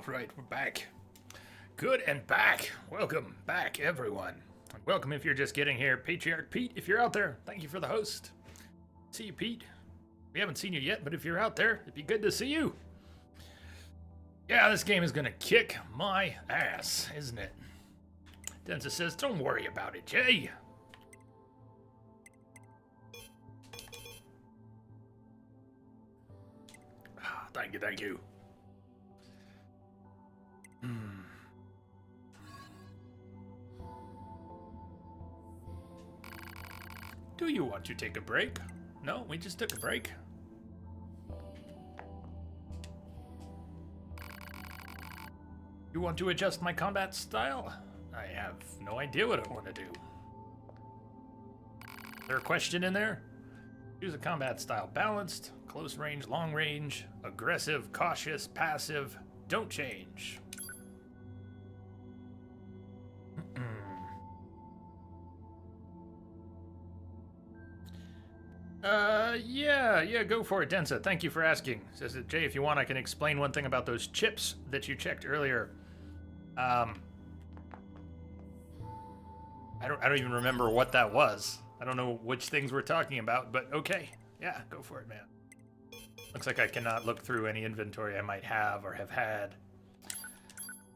Alright, we're back. Good and back. Welcome back, everyone. And welcome if you're just getting here. Patriarch Pete, if you're out there, thank you for the host. See you, Pete. We haven't seen you yet, but if you're out there, it'd be good to see you. Yeah, this game is gonna kick my ass, isn't it? Denza says, don't worry about it, Jay. Thank you, thank you. Do you want to take a break? No, we just took a break. You want to adjust my combat style? I have no idea what I want to do. Is there a question in there? Choose a combat style. Balanced, close range, long range, aggressive, cautious, passive. Don't change. Yeah, go for it, Densa. Thank you for asking. Says that, Jay, if you want, I can explain one thing about those chips that you checked earlier. I don't even remember what that was. I don't know which things we're talking about, but okay. Yeah, go for it, man. Looks like I cannot look through any inventory I might have or have had.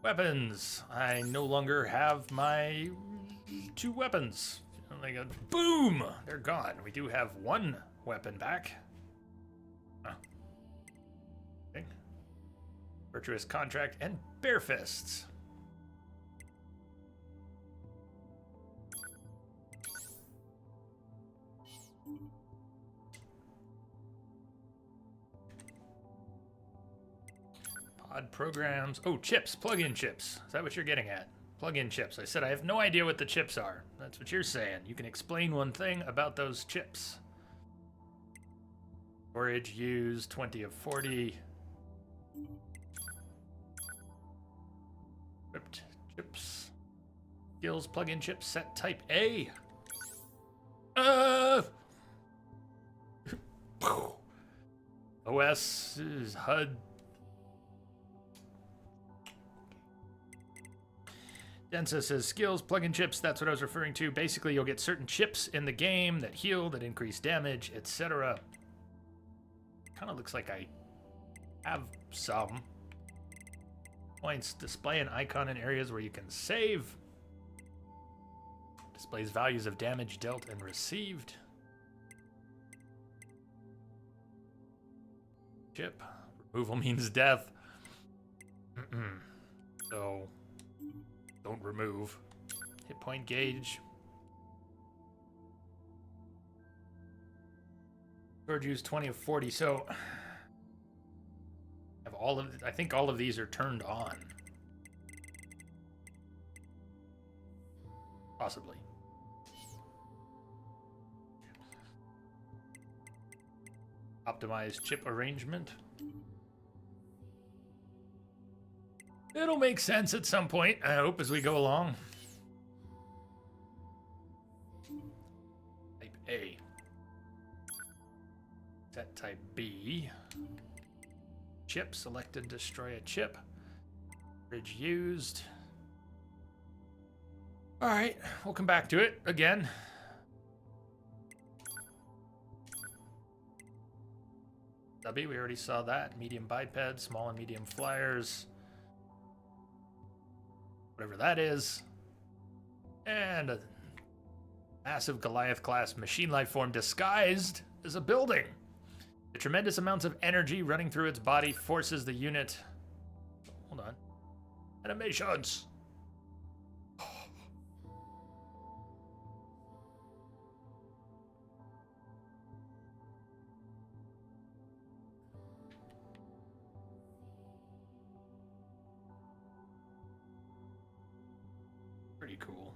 Weapons. I no longer have my 2 weapons. Boom! They're gone. We do have 1 weapon back. Huh. Okay. Virtuous Contract and Bare Fists. Pod programs. Oh, chips. Plug-in chips. Is that what you're getting at? Plug-in chips. I said I have no idea what the chips are. That's what you're saying. You can explain one thing about those chips. Storage used 20 of 40. Equipped chips. Skills plug-in chips set type A. OS is HUD. Densa says skills, plug-in chips, that's what I was referring to. Basically, you'll get certain chips in the game that heal, that increase damage, etc. Kind of looks like I have some. Points, display an icon in areas where you can save. Displays values of damage dealt and received. Chip. Removal means death. So... don't remove. Hit point gauge. Sword use 20 of 40. So have I think all of these are turned on. Possibly. Optimize chip arrangement. It'll make sense at some point, I hope, as we go along. Type A. Set type B. Chip, selected, destroy a chip. Bridge used. Alright, we'll come back to it again. W, we already saw that. Medium biped, small and medium flyers. Whatever that is. And a massive Goliath-class machine life form disguised as a building. The tremendous amounts of energy running through its body forces the unit... Hold on. Animations! Pretty cool.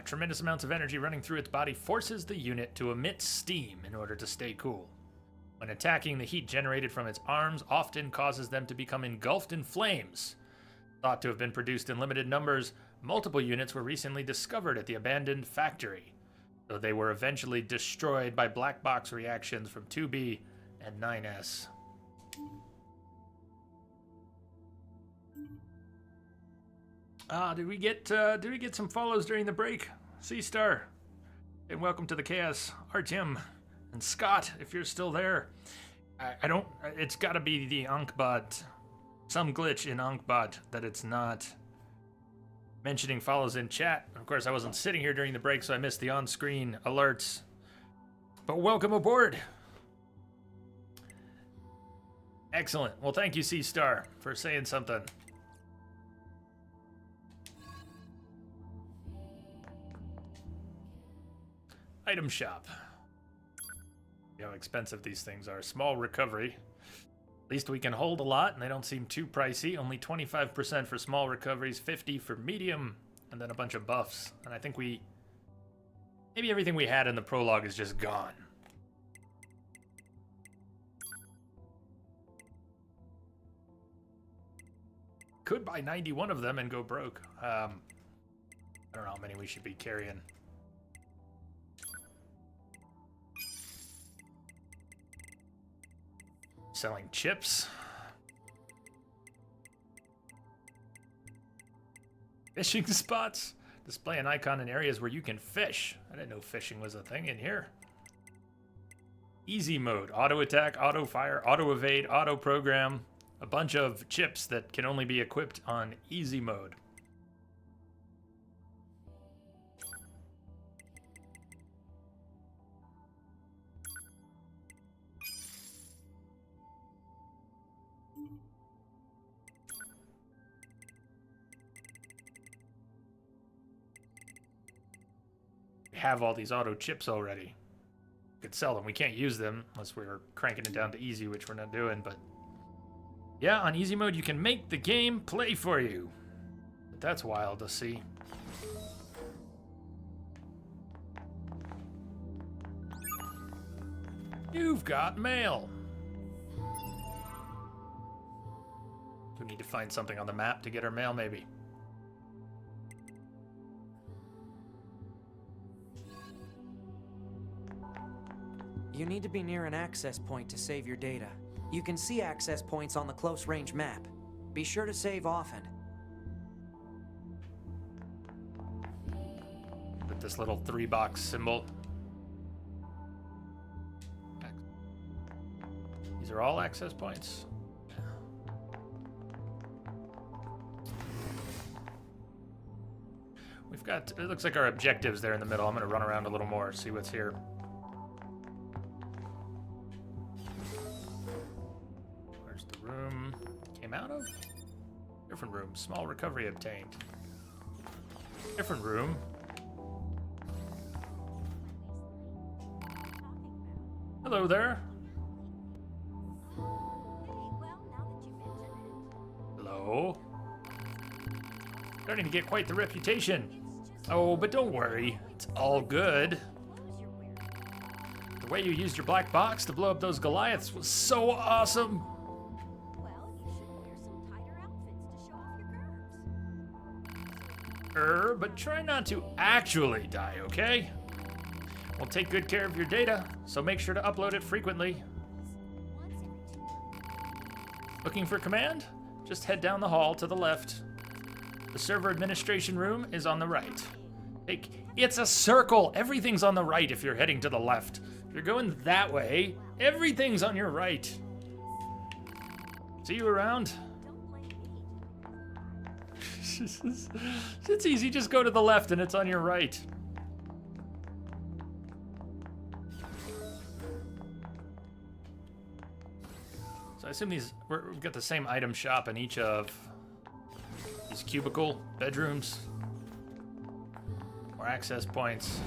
Tremendous amounts of energy running through its body forces the unit to emit steam in order to stay cool. When attacking, the heat generated from its arms often causes them to become engulfed in flames. Thought to have been produced in limited numbers, multiple units were recently discovered at the abandoned factory. Though they were eventually destroyed by black box reactions from 2B and 9S. Did we get some follows during the break? C-Star. And welcome to the chaos. Artyom and Scott, if you're still there. I don't, it's gotta be the Ankbot. Some glitch in Ankbot that it's not mentioning follows in chat. Of course, I wasn't sitting here during the break, so I missed the on-screen alerts. But welcome aboard. Excellent. Well, thank you, C-Star, for saying something. Item shop. You know how expensive these things are. Small recovery. At least we can hold a lot, and they don't seem too pricey. Only 25% for small recoveries, 50 for medium, and then a bunch of buffs. And I think maybe everything we had in the prologue is just gone. Could buy 91 of them and go broke. I don't know how many we should be carrying. Selling chips. Fishing spots. Display an icon in areas where you can fish. I didn't know fishing was a thing in here. Easy mode. Auto attack, auto fire, auto evade, auto program. A bunch of chips that can only be equipped on easy mode. Have all these auto chips already. We could sell them. We can't use them unless we're cranking it down to easy, which we're not doing, but yeah, on easy mode you can make the game play for you. But that's wild to see. You've got mail. We need to find something on the map to get our mail, maybe. You need to be near an access point to save your data. You can see access points on the close-range map. Be sure to save often. With this little 3-box symbol. These are all access points. We've got, it looks like our objectives there in the middle. I'm gonna run around a little more, see what's here. Room came out of? Different room. Small recovery obtained. Different room. Hello there. Hello. Starting to get quite the reputation. Oh, but don't worry. It's all good. The way you used your black box to blow up those Goliaths was so awesome. But try not to actually die, okay? We'll take good care of your data, so make sure to upload it frequently. Looking for command? Just head down the hall to the left. The server administration room is on the right. It's a circle. Everything's on the right if you're heading to the left. If you're going that way, everything's on your right. See you around. It's easy, just go to the left and it's on your right. So I assume we've got the same item shop in each of these cubicle bedrooms. More access points.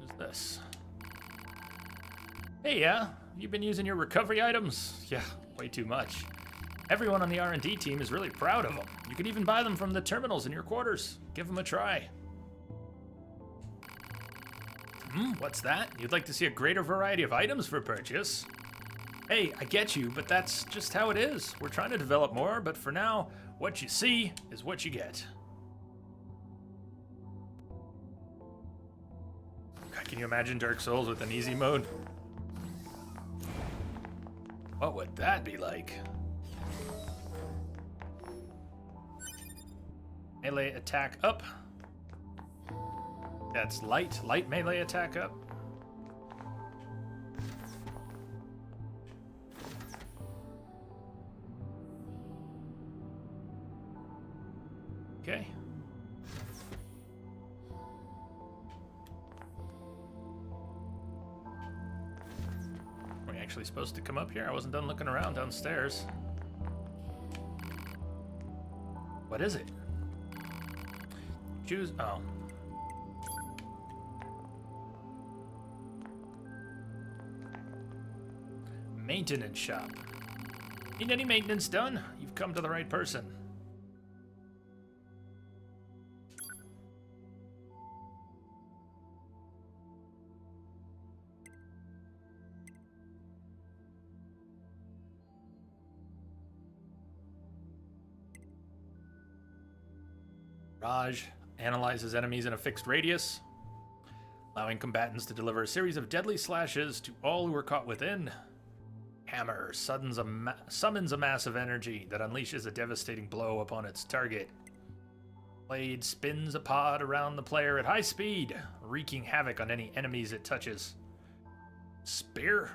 Who's this? Hey, yeah, you've been using your recovery items? Yeah, way too much. Everyone on the R&D team is really proud of them. You can even buy them from the terminals in your quarters. Give them a try. What's that? You'd like to see a greater variety of items for purchase? Hey, I get you, but that's just how it is. We're trying to develop more, but for now, what you see is what you get. God, can you imagine Dark Souls with an easy mode? What would that be like? Melee attack up. That's light. Light melee attack up. Okay. Are we actually supposed to come up here? I wasn't done looking around downstairs. What is it? Choose. Oh. Maintenance shop. Need any maintenance done? You've come to the right person. Raj analyzes enemies in a fixed radius, allowing combatants to deliver a series of deadly slashes to all who are caught within. Hammer summons a mass of energy that unleashes a devastating blow upon its target. Blade spins a pod around the player at high speed, wreaking havoc on any enemies it touches. Spear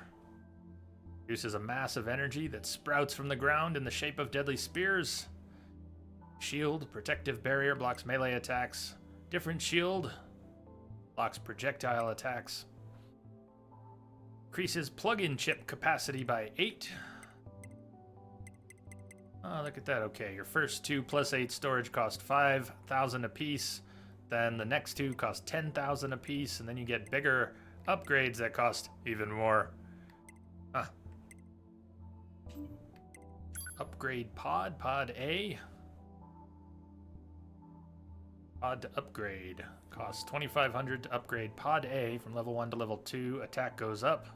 produces a mass of energy that sprouts from the ground in the shape of deadly spears. Shield, protective barrier, blocks melee attacks. Different shield blocks projectile attacks. Increases plug-in chip capacity by 8. Oh, look at that. Okay, your first 2 plus 8 storage cost 5,000 apiece. Then the next 2 cost 10,000 apiece, and then you get bigger upgrades that cost even more. Huh. Upgrade pod, pod A. Pod to upgrade. Costs 2,500 to upgrade pod A from level 1 to level 2. Attack goes up.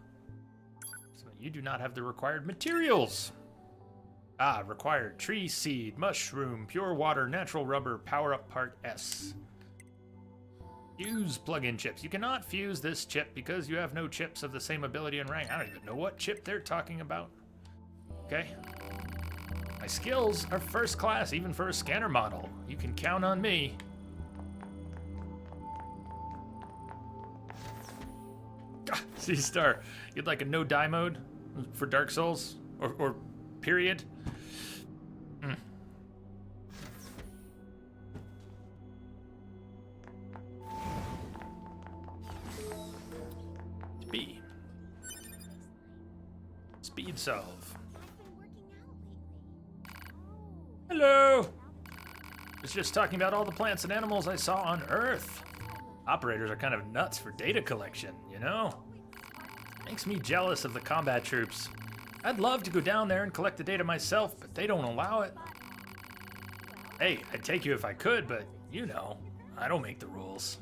So you do not have the required materials. Ah, required tree seed, mushroom, pure water, natural rubber, power up part S. Fuse plug-in chips. You cannot fuse this chip because you have no chips of the same ability and rank. I don't even know what chip they're talking about. Okay. My skills are first class, even for a scanner model. You can count on me. C-Star, you'd like a no-die mode for Dark Souls? Or period? B. Speed solve. Hello! I was just talking about all the plants and animals I saw on Earth. Operators are kind of nuts for data collection, you know? Makes me jealous of the combat troops. I'd love to go down there and collect the data myself, but they don't allow it. Hey, I'd take you if I could, but you know, I don't make the rules.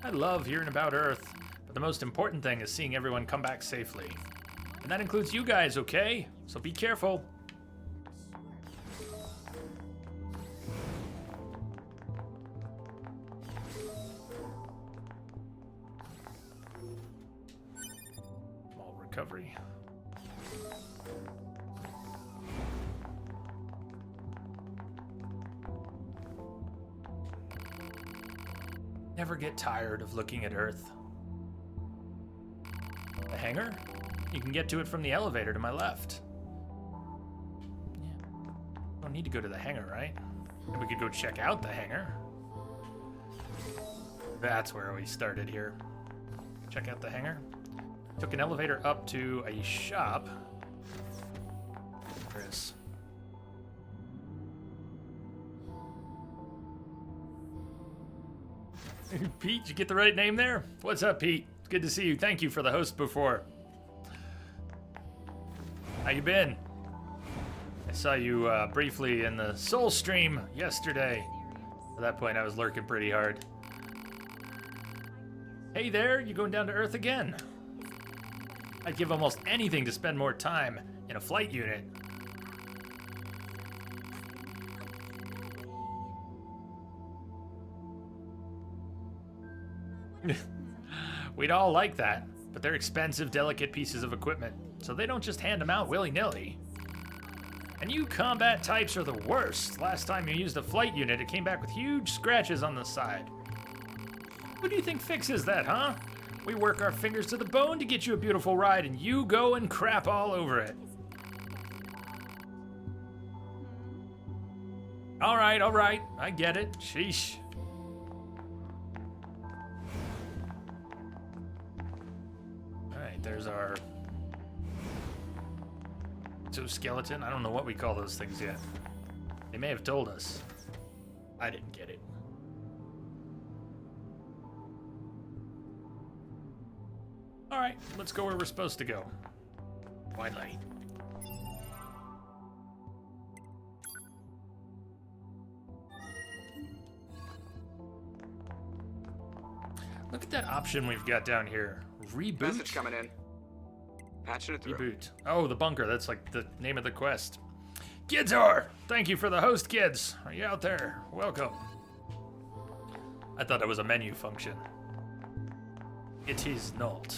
I love hearing about Earth, but the most important thing is seeing everyone come back safely. And that includes you guys, okay? So be careful. Small recovery. Never get tired of looking at Earth. The hangar? You can get to it from the elevator to my left. Yeah. Don't need to go to the hangar, right? We could go check out the hangar. That's where we started here. Check out the hangar. Took an elevator up to a shop. Chris. Pete, did you get the right name there? What's up, Pete? It's good to see you. Thank you for the host before. How you been? I saw you briefly in the Soul stream yesterday. At that point, I was lurking pretty hard. Hey there, you going down to Earth again? I'd give almost anything to spend more time in a flight unit. We'd all like that, but they're expensive, delicate pieces of equipment, so they don't just hand them out willy-nilly. And you combat types are the worst. Last time you used a flight unit, it came back with huge scratches on the side. Who do you think fixes that, huh? We work our fingers to the bone to get you a beautiful ride, and you go and crap all over it. All right, I get it. Sheesh. All right, there's our exoskeleton. I don't know what we call those things yet. They may have told us. I didn't get it. All right, let's go where we're supposed to go. Wide light. Look at that option we've got down here. Reboot. Message coming in. Patching it through. Reboot. Oh, the bunker. That's like the name of the quest. Kidzor! Thank you for the host, kids. Are you out there? Welcome. I thought it was a menu function. It is not.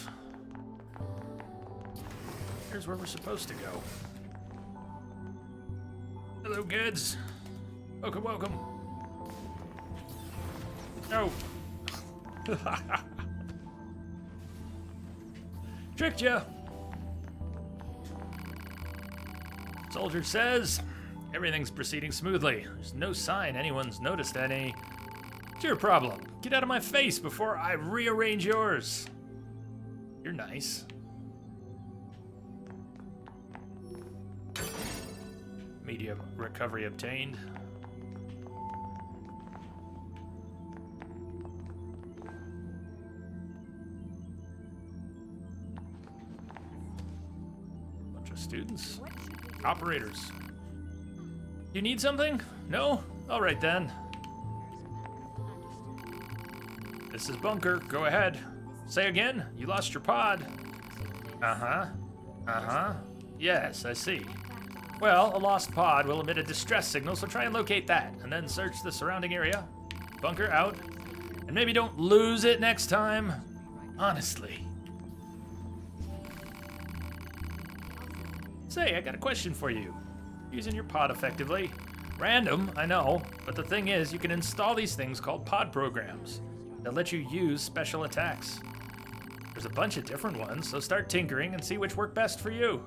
Here's where we're supposed to go. Hello, kids. Welcome, welcome. No. Tricked ya. Soldier says, everything's proceeding smoothly. There's no sign anyone's noticed any. It's your problem. Get out of my face before I rearrange yours. You're nice. Medium recovery obtained. Bunch of students. Operators. You need something? No? All right then. This is Bunker. Go ahead. Say again? You lost your pod. Uh-huh. Uh-huh. Yes, I see. Well, a lost pod will emit a distress signal, so try and locate that, and then search the surrounding area. Bunker out. And maybe don't lose it next time. Honestly. Say, I got a question for you. Using your pod effectively. Random, I know, but the thing is, you can install these things called pod programs that let you use special attacks. There's a bunch of different ones, so start tinkering and see which work best for you.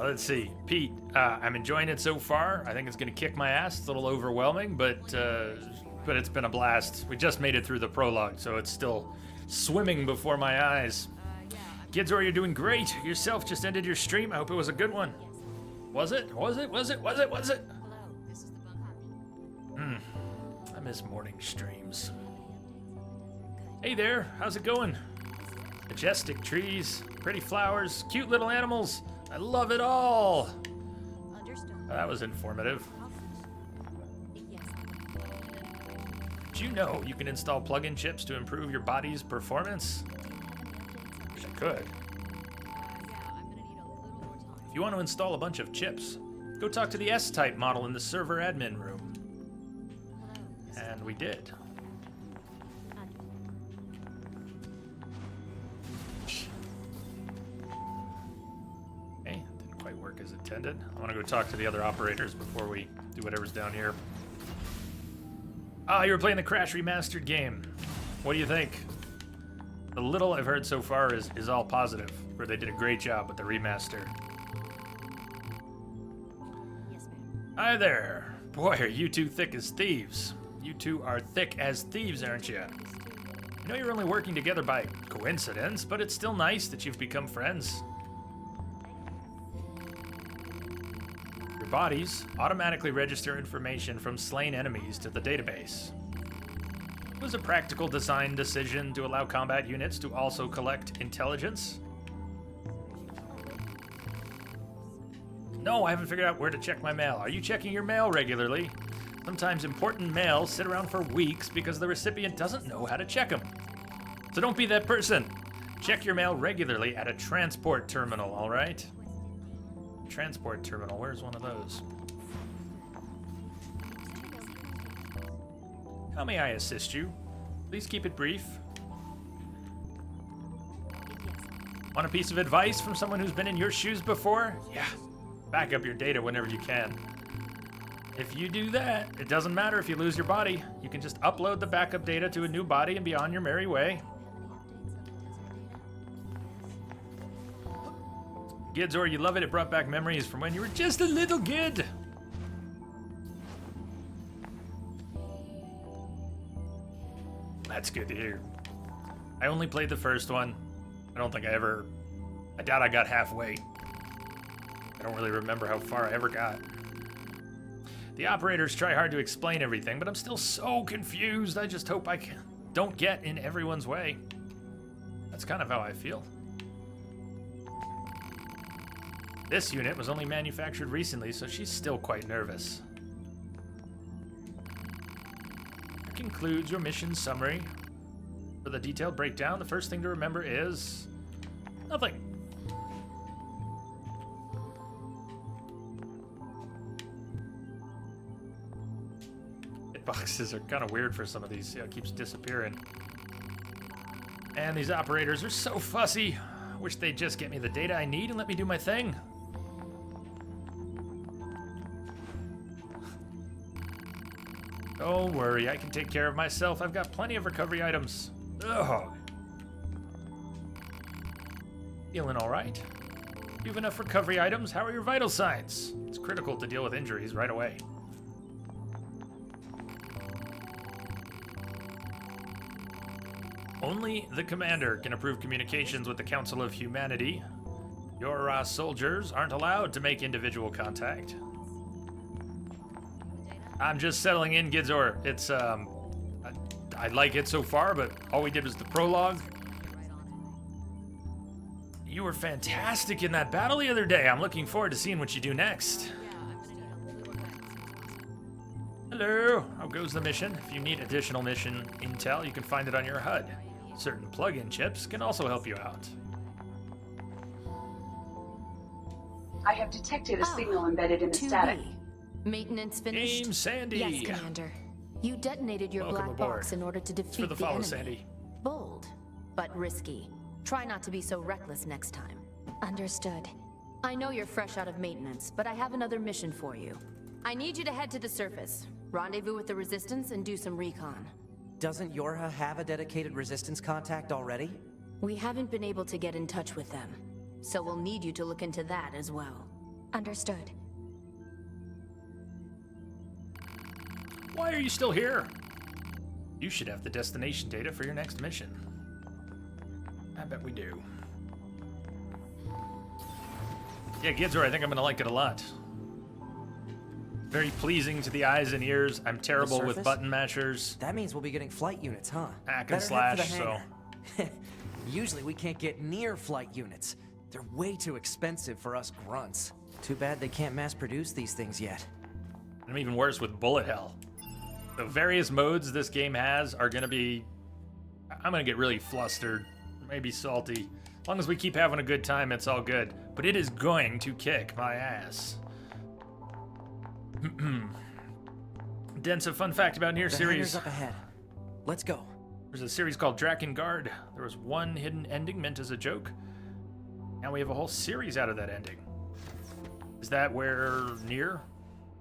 Let's see. Pete, I'm enjoying it so far. I think it's gonna kick my ass. It's a little overwhelming, but it's been a blast. We just made it through the prologue, so it's still swimming before my eyes. Kidzor, you're doing great. Yourself just ended your stream. I hope it was a good one. Was it? Was it? Was it? Was it? Was it? I miss morning streams. Hey there, how's it going? Majestic trees, pretty flowers, cute little animals. I love it all. That was informative. Did you know you can install plug-in chips to improve your body's performance? Wish I could. If you want to install a bunch of chips, go talk to the S-Type model in the server admin room. And we did. Okay, didn't quite work as intended. I want to go talk to the other operators before we do whatever's down here. Ah, you were playing the Crash Remastered game. What do you think? The little I've heard so far is all positive, where they did a great job with the remaster. Hi there. Boy, are you two thick as thieves. You two are thick as thieves, aren't you? I know you're only working together by coincidence, but it's still nice that you've become friends. Your bodies automatically register information from slain enemies to the database. It was a practical design decision to allow combat units to also collect intelligence. No, I haven't figured out where to check my mail. Are you checking your mail regularly? Sometimes important mails sit around for weeks because the recipient doesn't know how to check them. So don't be that person. Check your mail regularly at a transport terminal, all right? Transport terminal, where's one of those? How may I assist you? Please keep it brief. Want a piece of advice from someone who's been in your shoes before? Yeah, back up your data whenever you can. If you do that, it doesn't matter if you lose your body. You can just upload the backup data to a new body and be on your merry way. Gidzor, you love it. It brought back memories from when you were just a little kid. That's good to hear. I only played the first one. I don't think I doubt I got halfway. I don't really remember how far I ever got. The operators try hard to explain everything, but I'm still so confused. I just hope I don't get in everyone's way. That's kind of how I feel. This unit was only manufactured recently, so she's still quite nervous. That concludes your mission summary. For the detailed breakdown, the first thing to remember is nothing. Hitboxes are kind of weird for some of these. See how it keeps disappearing. And these operators are so fussy. Wish they'd just get me the data I need and let me do my thing. Don't worry, I can take care of myself. I've got plenty of recovery items. Ugh. Feeling all right? You have enough recovery items? How are your vital signs? It's critical to deal with injuries right away. Only the commander can approve communications with the Council of Humanity. Your soldiers aren't allowed to make individual contact. I'm just settling in, Gidzor. It's, I like it so far, but all we did was the prologue. You were fantastic in that battle the other day. I'm looking forward to seeing what you do next. Hello, how goes the mission? If you need additional mission intel, you can find it on your HUD. Certain plug-in chips can also help you out. I have detected a signal embedded in the static. Maintenance finished? Game Sandy. Yes, Commander. You detonated your Welcome black aboard. box in order to Thanks defeat for the the follow, enemy. Sandy. Bold, but risky. Try not to be so reckless next time. Understood. I know you're fresh out of maintenance, but I have another mission for you. I need you to head to the surface, rendezvous with the Resistance, and do some recon. Doesn't Yorha have a dedicated resistance contact already? We haven't been able to get in touch with them, so we'll need you to look into that as well. Understood. Why are you still here? You should have the destination data for your next mission. I bet we do. Yeah, Gidzor, I think I'm gonna like it a lot. Very pleasing to the eyes and ears. I'm terrible with surface? button mashers. That means we'll be getting flight units, huh? Hack and Better head slash, for the so. hangar. Usually we can't get near flight units. They're way too expensive for us grunts. Too bad they can't mass produce these things yet. I'm even worse with bullet hell. The various modes this game has are gonna be... I'm gonna get really flustered, maybe salty. As long as we keep having a good time, it's all good. But it is going to kick my ass. Dense, a fun fact about NieR The series. hangar's up ahead. Let's go. There's a series called Drakengard. There was one hidden ending meant as a joke. Now we have a whole series out of that ending. Is that where NieR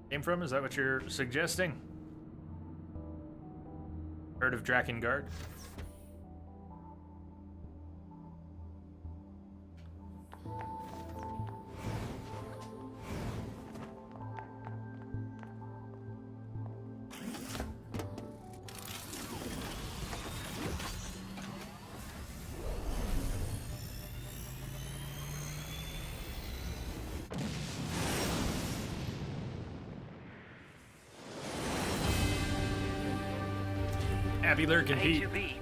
came from? Is that what you're suggesting? Heard of Drakengard? Happy lurking, Pete. A2B,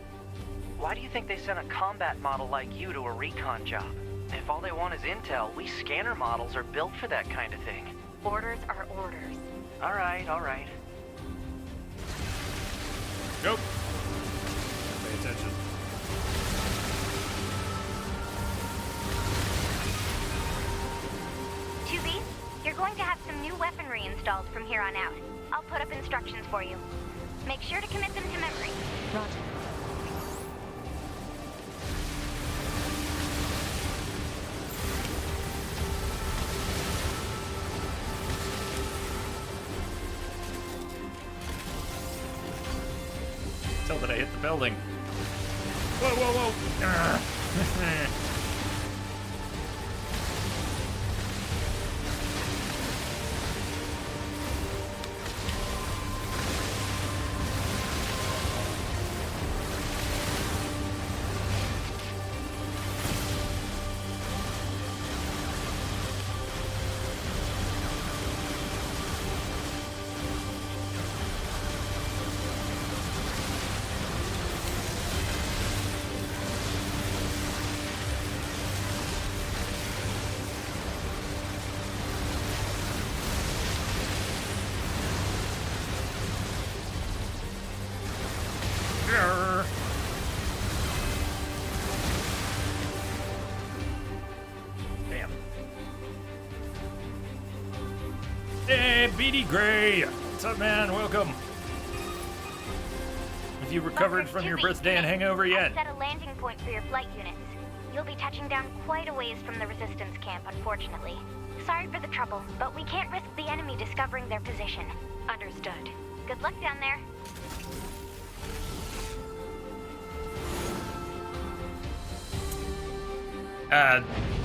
why do you think they sent a combat model like you to a recon job? If all they want is intel, we scanner models are built for that kind of thing. Orders are orders. All right, all right. Go. Pay attention. Tubi, you're going to have some new weaponry installed from here on out. I'll put up instructions for you. Make sure to commit them to memory. Roger. Tell that I hit the building. Whoa, whoa, whoa. Damn. Hey, Beady Gray. What's up, man? Welcome. Have you recovered from your birthday and hangover yet? I've set a landing point for your flight units. You'll be touching down quite a ways from the resistance camp, unfortunately. Sorry for the trouble, but we can't risk the enemy discovering their position. Understood. Good luck down there.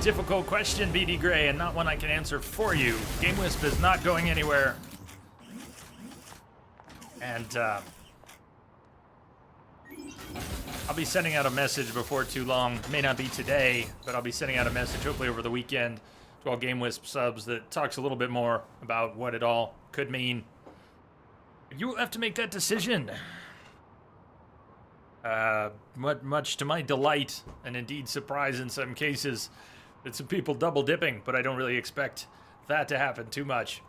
Difficult question, BD Gray, and not one I can answer for you. Game Wisp is not going anywhere. And, I'll be sending out a message before too long. It may not be today, but I'll be sending out a message hopefully over the weekend to all Game Wisp subs that talks a little bit more about what it all could mean. You will have to make that decision. Much to my delight, and indeed surprise in some cases, that some people double dipping, but I don't really expect that to happen too much.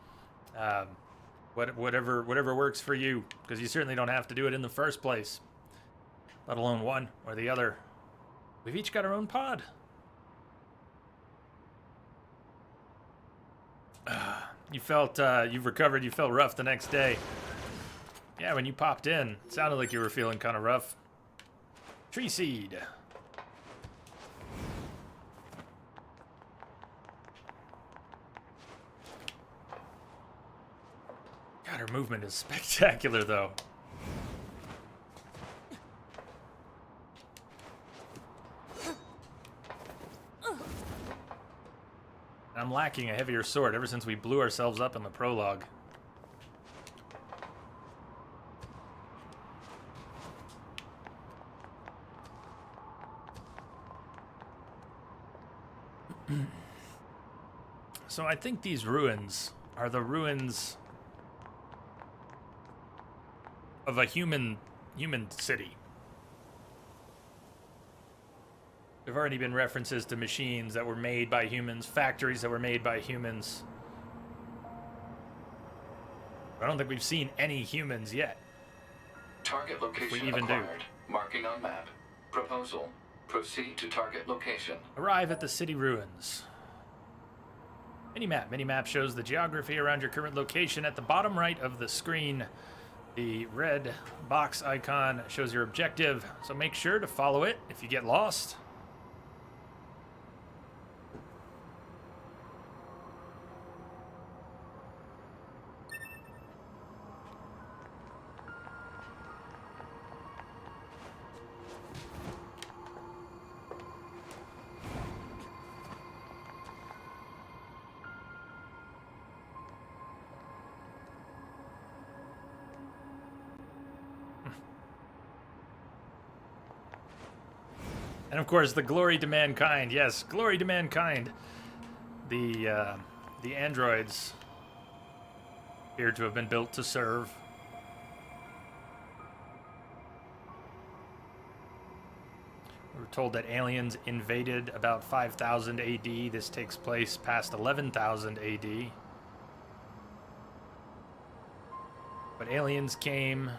Whatever works for you, because you certainly don't have to do it in the first place, let alone one or the other. We've each got our own pod. You've recovered, you felt rough the next day. Yeah, when you popped in, it sounded like you were feeling kind of rough. Tree seed. God, her movement is spectacular, though. I'm lacking a heavier sword ever since we blew ourselves up in the prologue. So I think these ruins are the ruins of a human city. There've already been references to machines that were made by humans, factories that were made by humans. I don't think we've seen any humans yet. Target location we even acquired. do. Marking on map. Proposal. Proceed to target location. Arrive at the city ruins. Minimap. Minimap shows the geography around your current location at the bottom right of the screen. The red box icon shows your objective, so make sure to follow it if you get lost. And of course, the glory to mankind. Yes, glory to mankind. The androids appear to have been built to serve. We were told that aliens invaded about 5000 AD. This takes place past 11,000 AD. But aliens came,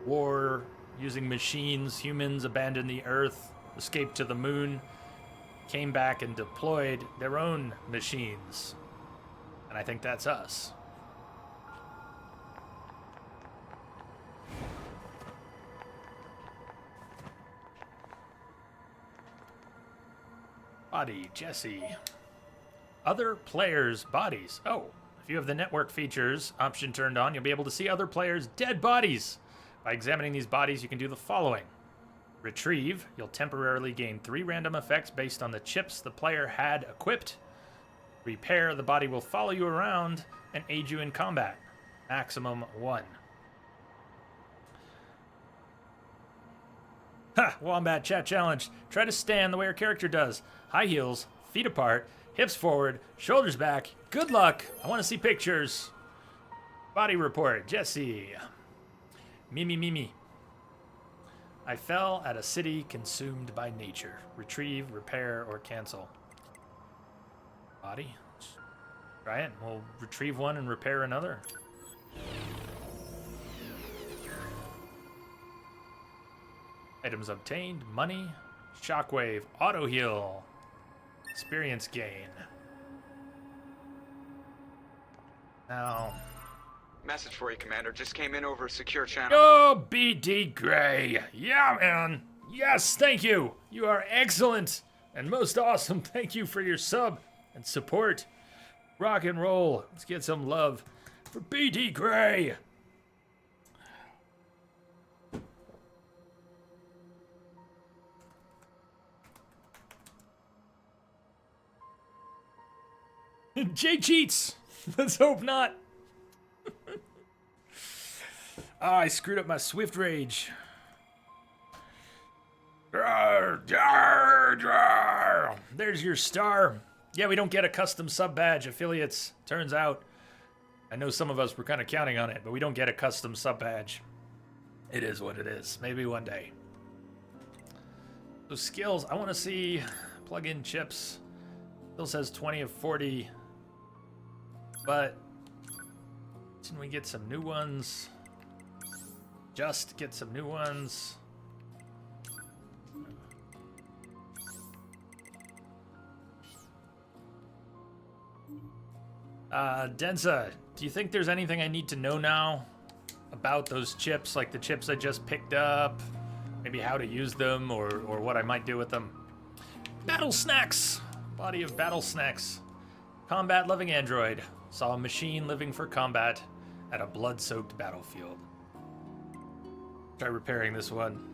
war using machines, humans abandoned the Earth, escaped to the moon, came back and deployed their own machines. And I think that's us. Body, Jesse. Other players' bodies. Oh, if you have the network features option turned on, you'll be able to see other players' dead bodies. By examining these bodies, you can do the following. Retrieve. You'll temporarily gain 3 random effects based on the chips the player had equipped. Repair. The body will follow you around and aid you in combat. Maximum 1. Ha! Wombat chat challenge. Try to stand the way your character does. High heels, feet apart, hips forward, shoulders back. Good luck. I want to see pictures. Body report. Jesse. Mimi. I fell at a city consumed by nature. Retrieve, repair, or cancel. Body. Try it. We'll retrieve one and repair another. Items obtained. Money. Shockwave. Auto heal. Experience gain. Now. Message for you, Commander. Just came in over a secure channel. Oh, BD Gray. Yeah, man. Yes, thank you. You are excellent and most awesome. Thank you for your sub and support. Rock and roll. Let's get some love for BD Gray. Jay cheats. Let's hope not. I screwed up my Swift Rage. There's your star. Yeah, we don't get a custom sub badge. Affiliates, turns out. I know some of us were kind of counting on it, but we don't get a custom sub badge. It is what it is. Maybe one day. So skills, I want to see plug-in chips. Still says 20 of 40. But didn't we get some new ones? Just get some new ones. Densa, do you think there's anything I need to know now about those chips, like the chips I just picked up? Maybe how to use them or what I might do with them? Battle Snacks! Body of Battle Snacks. Combat-loving android. Saw a machine living for combat at a blood-soaked battlefield. Try repairing this one.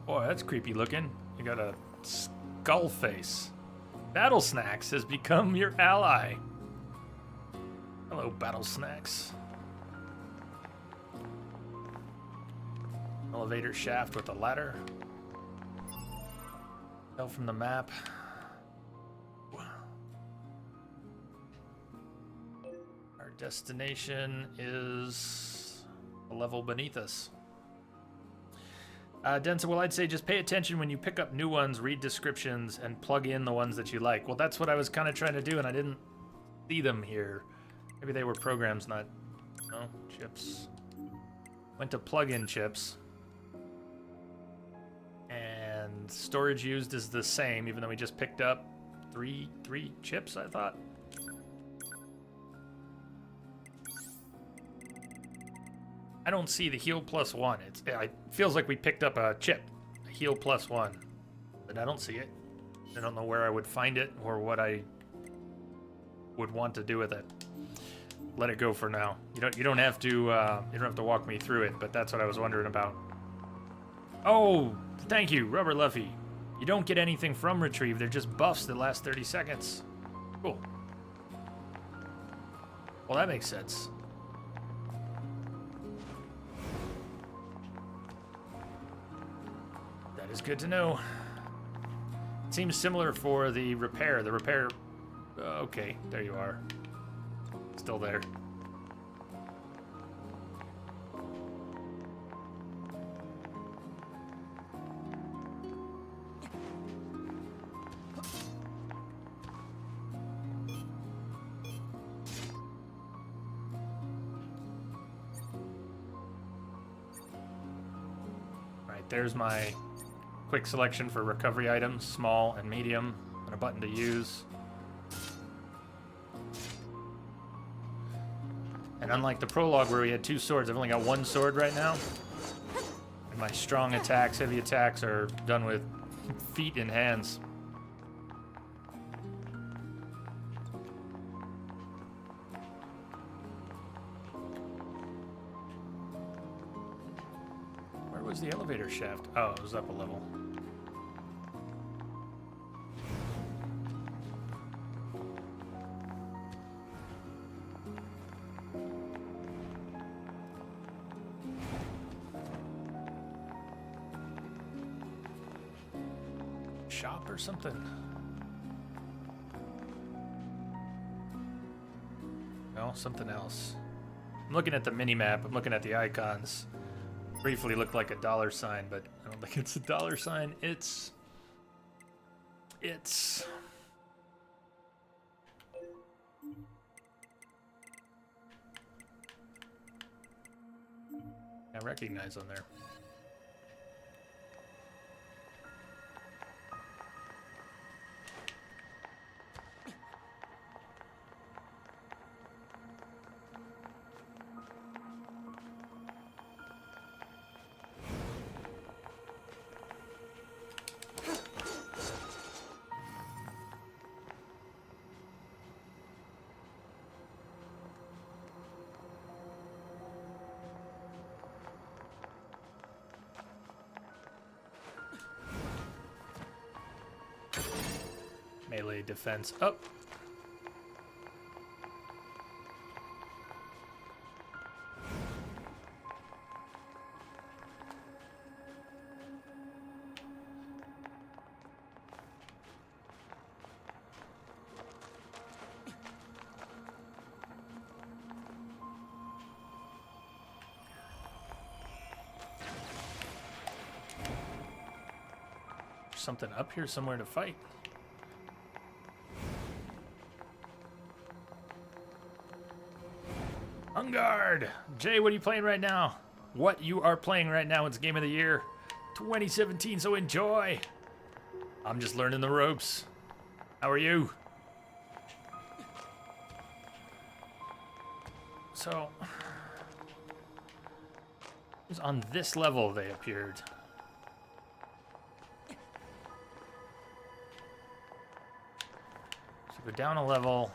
Boy, that's creepy looking. You got a skull face. Battle Snacks has become your ally. Hello, Battle Snacks. Elevator shaft with a ladder. Fell from the map. Our destination is a level beneath us. Densa, well, I'd say just pay attention when you pick up new ones, read descriptions, and plug in the ones that you like. Well, that's what I was kind of trying to do, and I didn't see them here. Maybe they were programs, not... No, chips. Went to plug-in chips. And storage used is the same, even though we just picked up three chips, I thought. I don't see the heal +1. It feels like we picked up a chip, a heal +1, but I don't see it. I don't know where I would find it or what I would want to do with it. Let it go for now. You don't have to walk me through it, but that's what I was wondering about. Oh, thank you, Rubber Luffy. You don't get anything from Retrieve. They're just buffs that last 30 seconds. Cool. Well, that makes sense. That is good to know. It seems similar for the repair. The repair... okay, there you are. Still there. Right, there's my quick selection for recovery items, small and medium, and a button to use. And unlike the prologue where we had 2 swords, I've only got 1 sword right now. And my strong attacks, heavy attacks are done with feet and hands. Where was the elevator shaft? Oh, it was up a level. Shop or something? No, something else. I'm looking at the mini-map. I'm looking at the icons. Briefly looked like a dollar sign, but I don't think it's a dollar sign. It's... I recognize on there. Melee defense up. There's something up here somewhere to fight. Ungard! Jay, what are you playing right now? What you are playing right now, it's Game of the Year 2017, so enjoy! I'm just learning the ropes. How are you? So, it was on this level they appeared. So go down a level.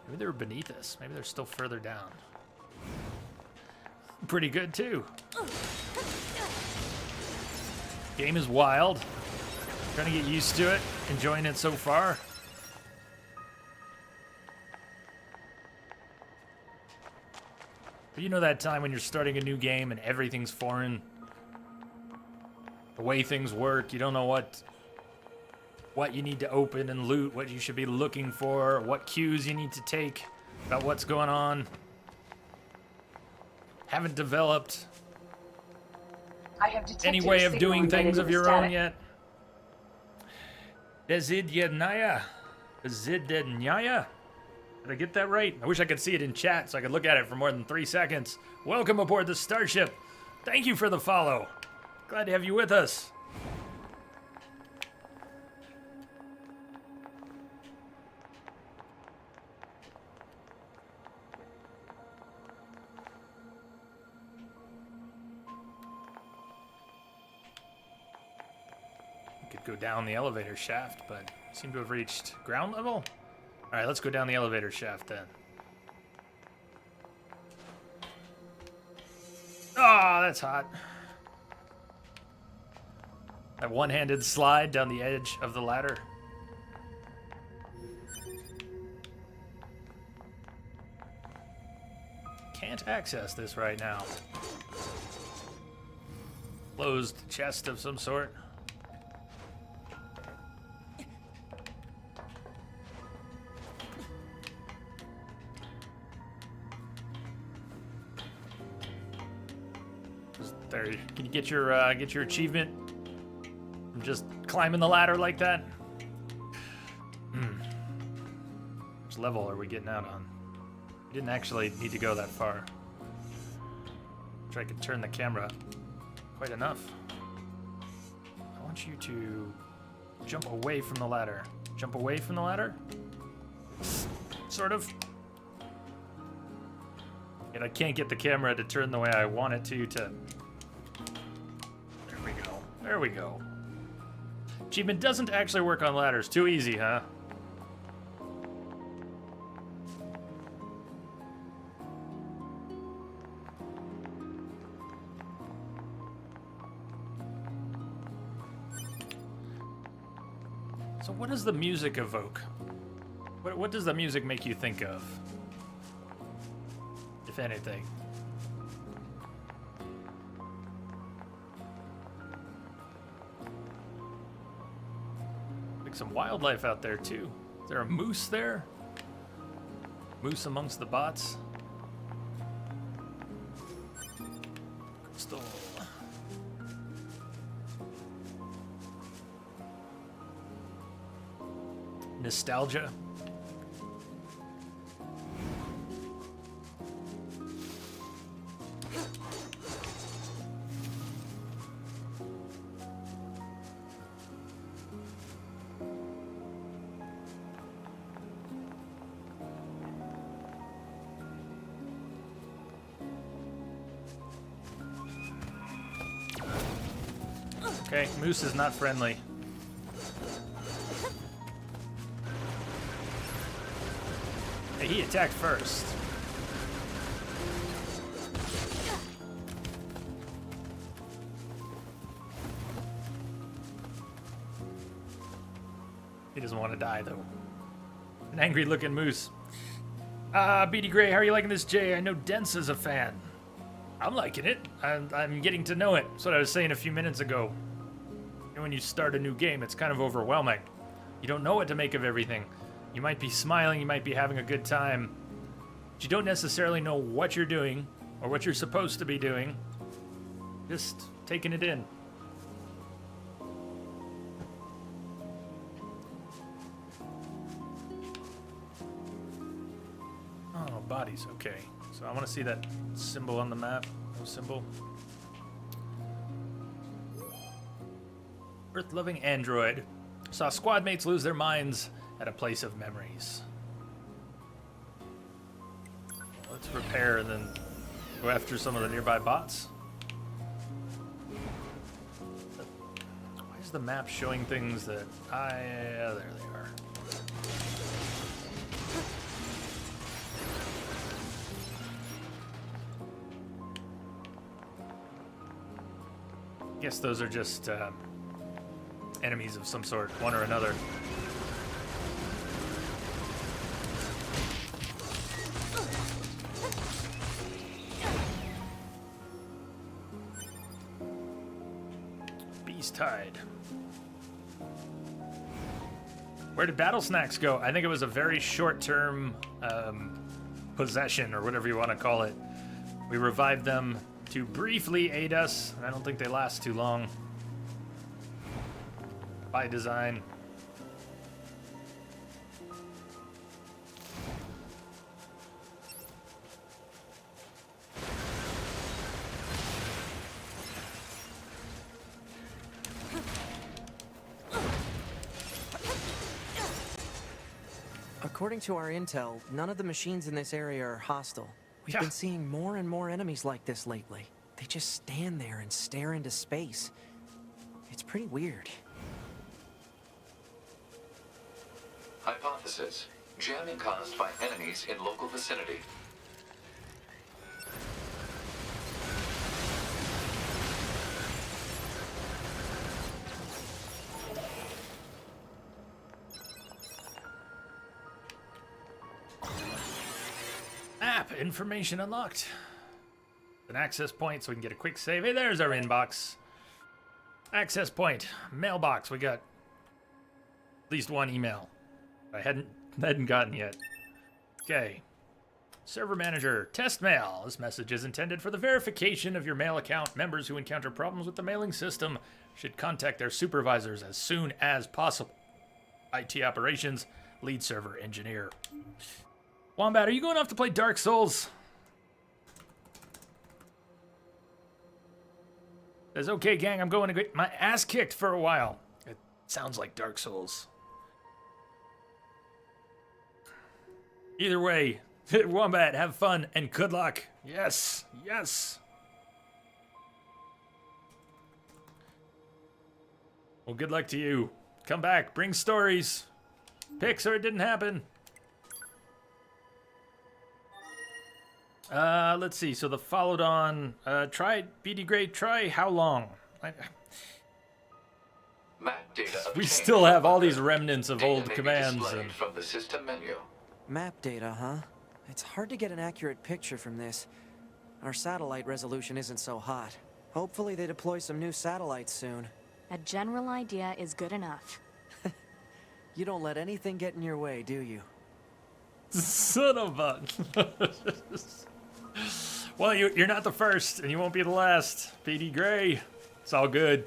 Maybe they were beneath us. Maybe they're still further down. Pretty good, too. Game is wild. Trying to get used to it. Enjoying it so far. But you know that time when you're starting a new game and everything's foreign? The way things work, you don't know what you need to open and loot, what you should be looking for, what cues you need to take about what's going on. Haven't developed I have detected any way a of signal doing embedded things in of the your static. own yet. Dezidyanaya. Dezidyanaya. Did I get that right? I wish I could see it in chat so I could look at it for more than 3 seconds. Welcome aboard the Starship. Thank you for the follow. Glad to have you with us. Go down the elevator shaft, but seem to have reached ground level. All right, let's go down the elevator shaft then. Oh, that's hot. That one-handed slide down the edge of the ladder. Can't access this right now. Closed chest of some sort. There, can you get your achievement from just climbing the ladder like that? Which level are we getting out on? Didn't actually need to go that far. Try to turn the camera quite enough. I want you to jump away from the ladder. Jump away from the ladder? Sort of. And I can't get the camera to turn the way I want it to. There we go. There we go. Achievement doesn't actually work on ladders. Too easy, huh? So what does the music evoke? What does the music make you think of? If anything. Like some wildlife out there too. Is there a moose there? Moose amongst the bots? Crystal. Nostalgia. Okay, moose is not friendly. Hey, he attacked first. He doesn't want to die, though. An angry-looking moose. BD Gray, how are you liking this, Jay? I know Dents is a fan. I'm liking it. I'm getting to know it. That's what I was saying a few minutes ago. You know, when you start a new game, it's kind of overwhelming. You don't know what to make of everything. You might be smiling, you might be having a good time, but you don't necessarily know what you're doing or what you're supposed to be doing. Just taking it in. Oh, bodies, okay. So I want to see that symbol on the map. No symbol. Earth-loving android saw squad mates lose their minds at a place of memories. Let's repair and then go after some of the nearby bots. Why is the map showing things that there they are. I guess those are just enemies of some sort, one or another. Tide. Where did Battle Snacks go? I think it was a very short-term possession, or whatever you want to call it. We revived them to briefly aid us, and I don't think they last too long. By design. According to our intel, none of the machines in this area are hostile. We've been seeing more and more enemies like this lately. They just stand there and stare into space. It's pretty weird. Hypothesis. Jamming caused by enemies in local vicinity. Map information unlocked. An access point so we can get a quick save. Hey, there's our inbox. Access point. Mailbox. We got at least one email I hadn't gotten yet. Okay. Server manager. Test mail. This message is intended for the verification of your mail account. Members who encounter problems with the mailing system should contact their supervisors as soon as possible. IT operations. Lead server engineer. Wombat, are you going off to play Dark Souls? Says, okay, gang, I'm going to get my ass kicked for a while. It sounds like Dark Souls. Either way, Wombat, have fun and good luck. Yes, yes. Well, good luck to you. Come back, bring stories. Pics or it didn't happen. Let's see. So the followed on, try BD Gray, try how long? Map data We obtained still from have all bunker. these remnants of Data old may be commands. displayed from the system menu. Map data, huh? It's hard to get an accurate picture from this. Our satellite resolution isn't so hot. Hopefully they deploy some new satellites soon. A general idea is good enough. You don't let anything get in your way, do you? Son of a... Well, you're not the first, and you won't be the last. BD Gray. It's all good.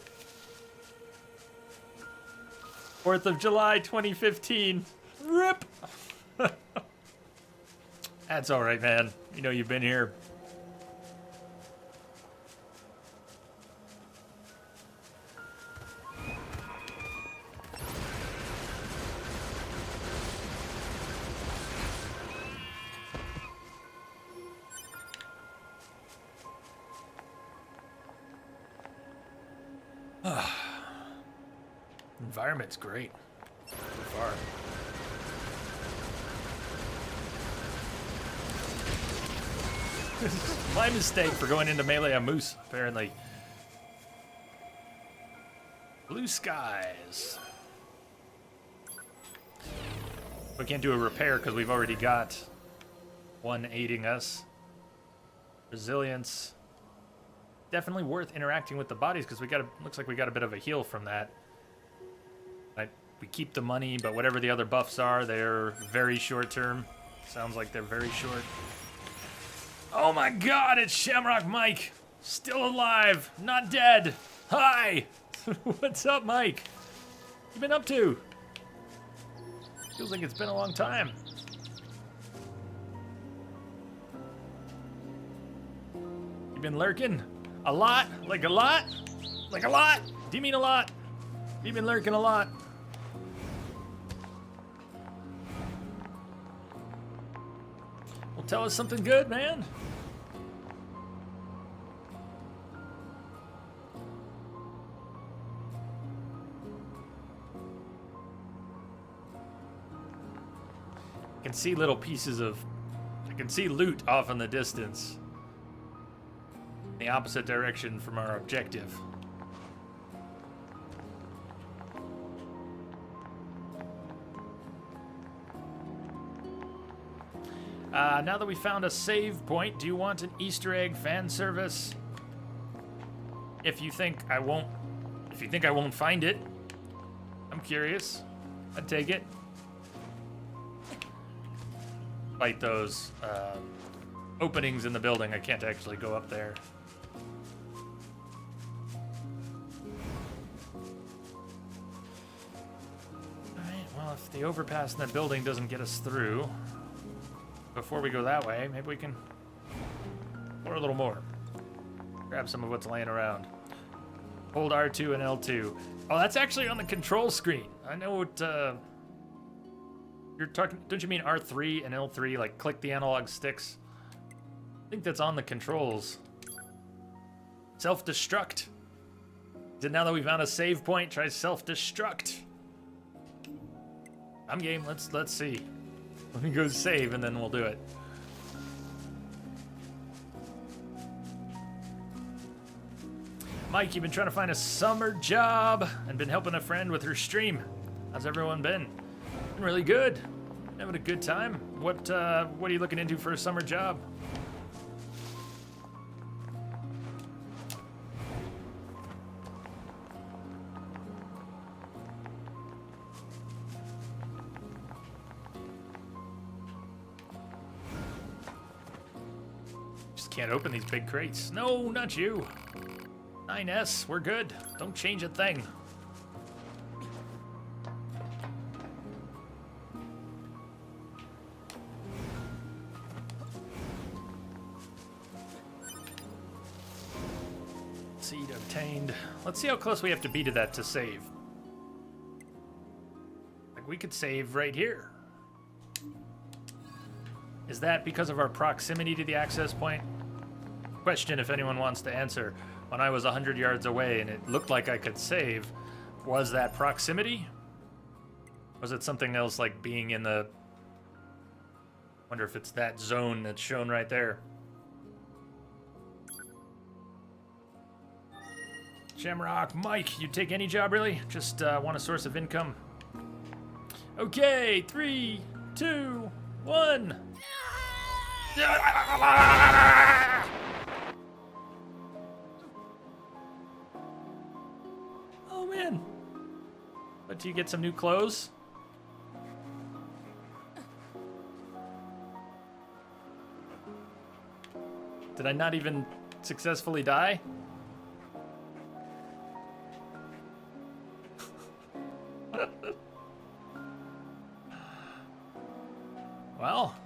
4th of July, 2015. RIP! That's all right, man. You know you've been here. Environment's great so far. My mistake for going into melee on Moose, apparently. Blue skies. We can't do a repair because we've already got one aiding us. Resilience. Definitely worth interacting with the bodies because looks like we got a bit of a heal from that. We keep the money, but whatever the other buffs are, they're very short term. Sounds like they're very short. Oh my god, it's Shamrock Mike! Still alive, not dead! Hi! What's up, Mike? What you been up to? Feels like it's been a long time. You been lurking? A lot? Like a lot? Like a lot? Do you mean a lot? You been lurking a lot? Well, tell us something good, man. I can see little pieces of... I can see loot off in the distance. In the opposite direction from our objective. Now that we found a save point, do you want an Easter egg fan service? If you think I won't find it, I'm curious. I'd take it. Fight those openings in the building. I can't actually go up there. Alright, well, if the overpass in that building doesn't get us through, before we go that way, maybe we can pour a little more. Grab some of what's laying around. Hold R2 and L2. Oh, that's actually on the control screen. I know what you're talking. Don't you mean R3 and L3? Like click the analog sticks. I think that's on the controls. Self-destruct. Now that we found a save point, try self-destruct. I'm game. Let's see. Let me go save and then we'll do it. Mike, you've been trying to find a summer job and been helping a friend with her stream. How's everyone been? Been really good. Having a good time. What are you looking into for a summer job? Can't open these big crates. No, not you. 9S, we're good. Don't change a thing. Seed obtained. Let's see how close we have to be to that to save. Like, we could save right here. Is that because of our proximity to the access point? Question if anyone wants to answer. When I was 100 yards away and it looked like I could save, was that proximity? Was it something else like being in the... Wonder if it's that zone that's shown right there. Shamrock, Mike, you take any job really? Just want a source of income. Okay, 3, 2, 1. Oh man. But do you get some new clothes? Did I not even successfully die? Well.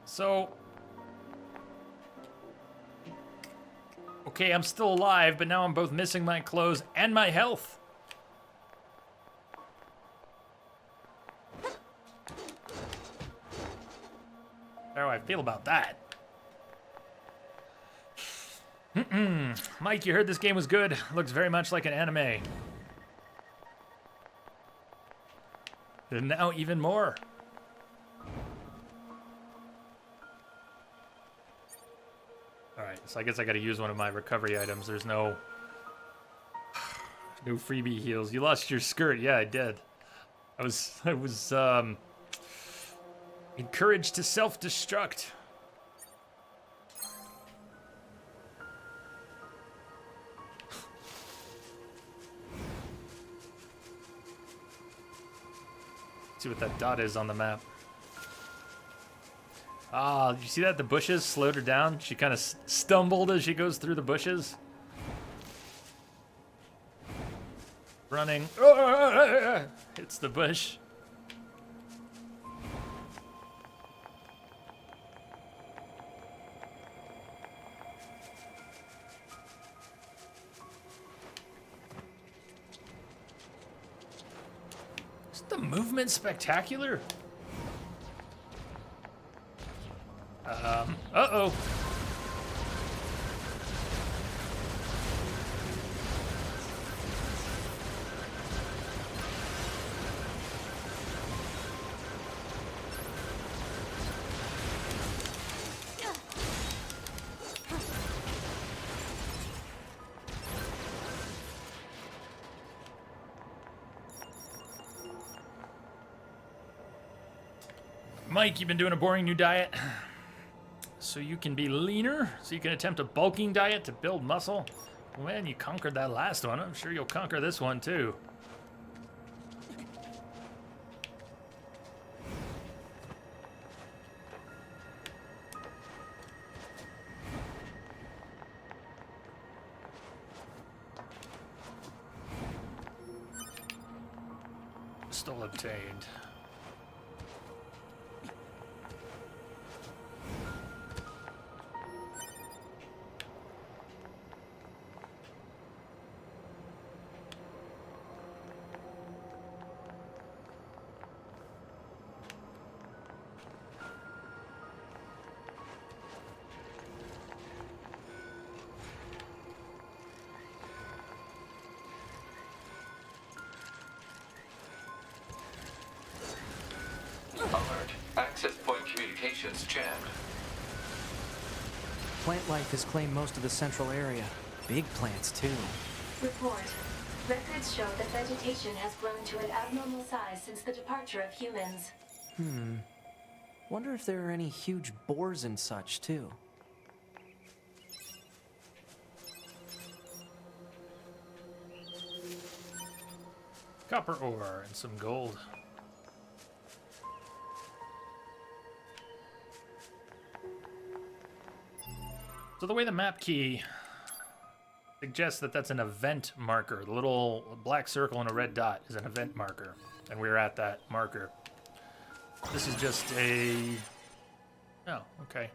So. Okay, I'm still alive, but now I'm both missing my clothes and my health. How do I feel about that? Mike, you heard this game was good. Looks very much like an anime. And now even more. Alright, so I guess I gotta use one of my recovery items. There's no freebie heals. You lost your skirt. Yeah, I did. I was encouraged to self-destruct. See what that dot is on the map. Ah, you see that? The bushes slowed her down. She kind of stumbled as she goes through the bushes. Running. Hits the bush. Is the movement spectacular? Uh-oh. Mike, you've been doing a boring new diet? So you can be leaner? So you can attempt a bulking diet to build muscle? Well, you conquered that last one. I'm sure you'll conquer this one too. Still obtained. Alert. Access point communications jammed. Plant life has claimed most of the central area. Big plants, too. Report. Records show that vegetation has grown to an abnormal size since the departure of humans. Wonder if there are any huge boars and such, too. Copper ore and some gold. So the way the map key suggests that that's an event marker. The little black circle and a red dot is an event marker. And we're at that marker. This is just a... Oh, okay.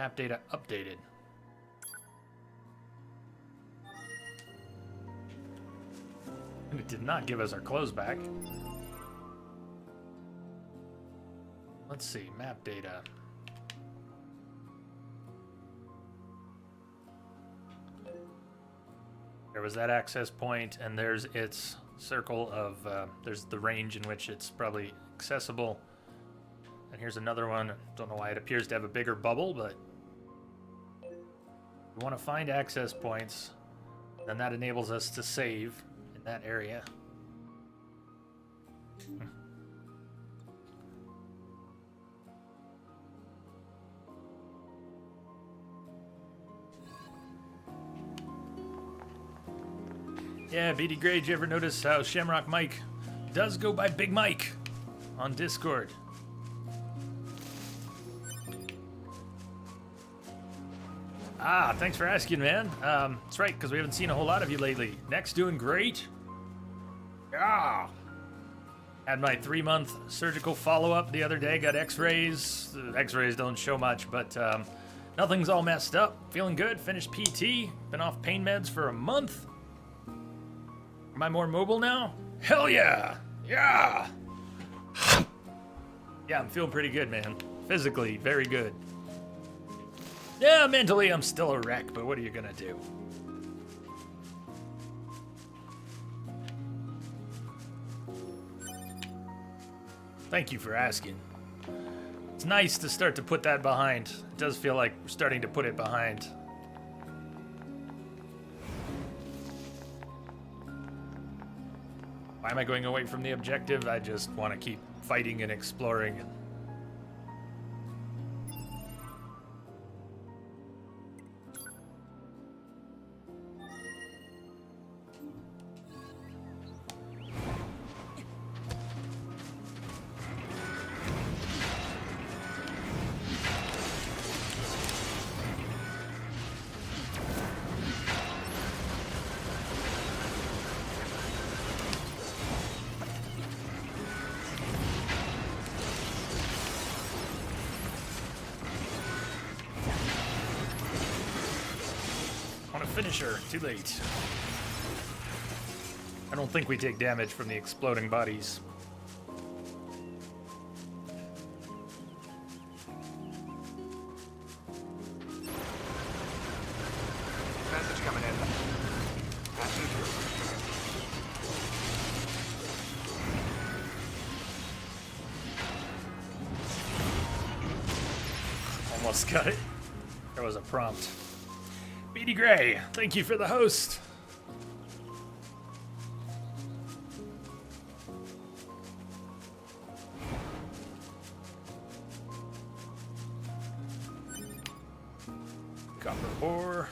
Map data updated. And it did not give us our clothes back. Let's see, map data. There was that access point, and there's its circle of, there's the range in which it's probably accessible. And here's another one. Don't know why it appears to have a bigger bubble, but we want to find access points, then that enables us to save in that area. Yeah, BD Gray, did you ever notice how Shamrock Mike does go by Big Mike on Discord? Ah, thanks for asking, man. That's right, because we haven't seen a whole lot of you lately. Next, doing great. Yeah. Had my 3-month surgical follow-up the other day. Got x-rays. The x-rays don't show much, but nothing's all messed up. Feeling good. Finished PT. Been off pain meds for a month. Am I more mobile now? Hell yeah! Yeah! Yeah, I'm feeling pretty good, man. Physically, very good. Yeah, mentally, I'm still a wreck, but what are you gonna do? Thank you for asking. It's nice to start to put that behind. It does feel like we're starting to put it behind. Why am I going away from the objective? I just want to keep fighting and exploring. Finisher, too late. I don't think we take damage from the exploding bodies. Message coming in. Passing through. Almost got it. There was a prompt. BD Gray, thank you for the host. Copper ore.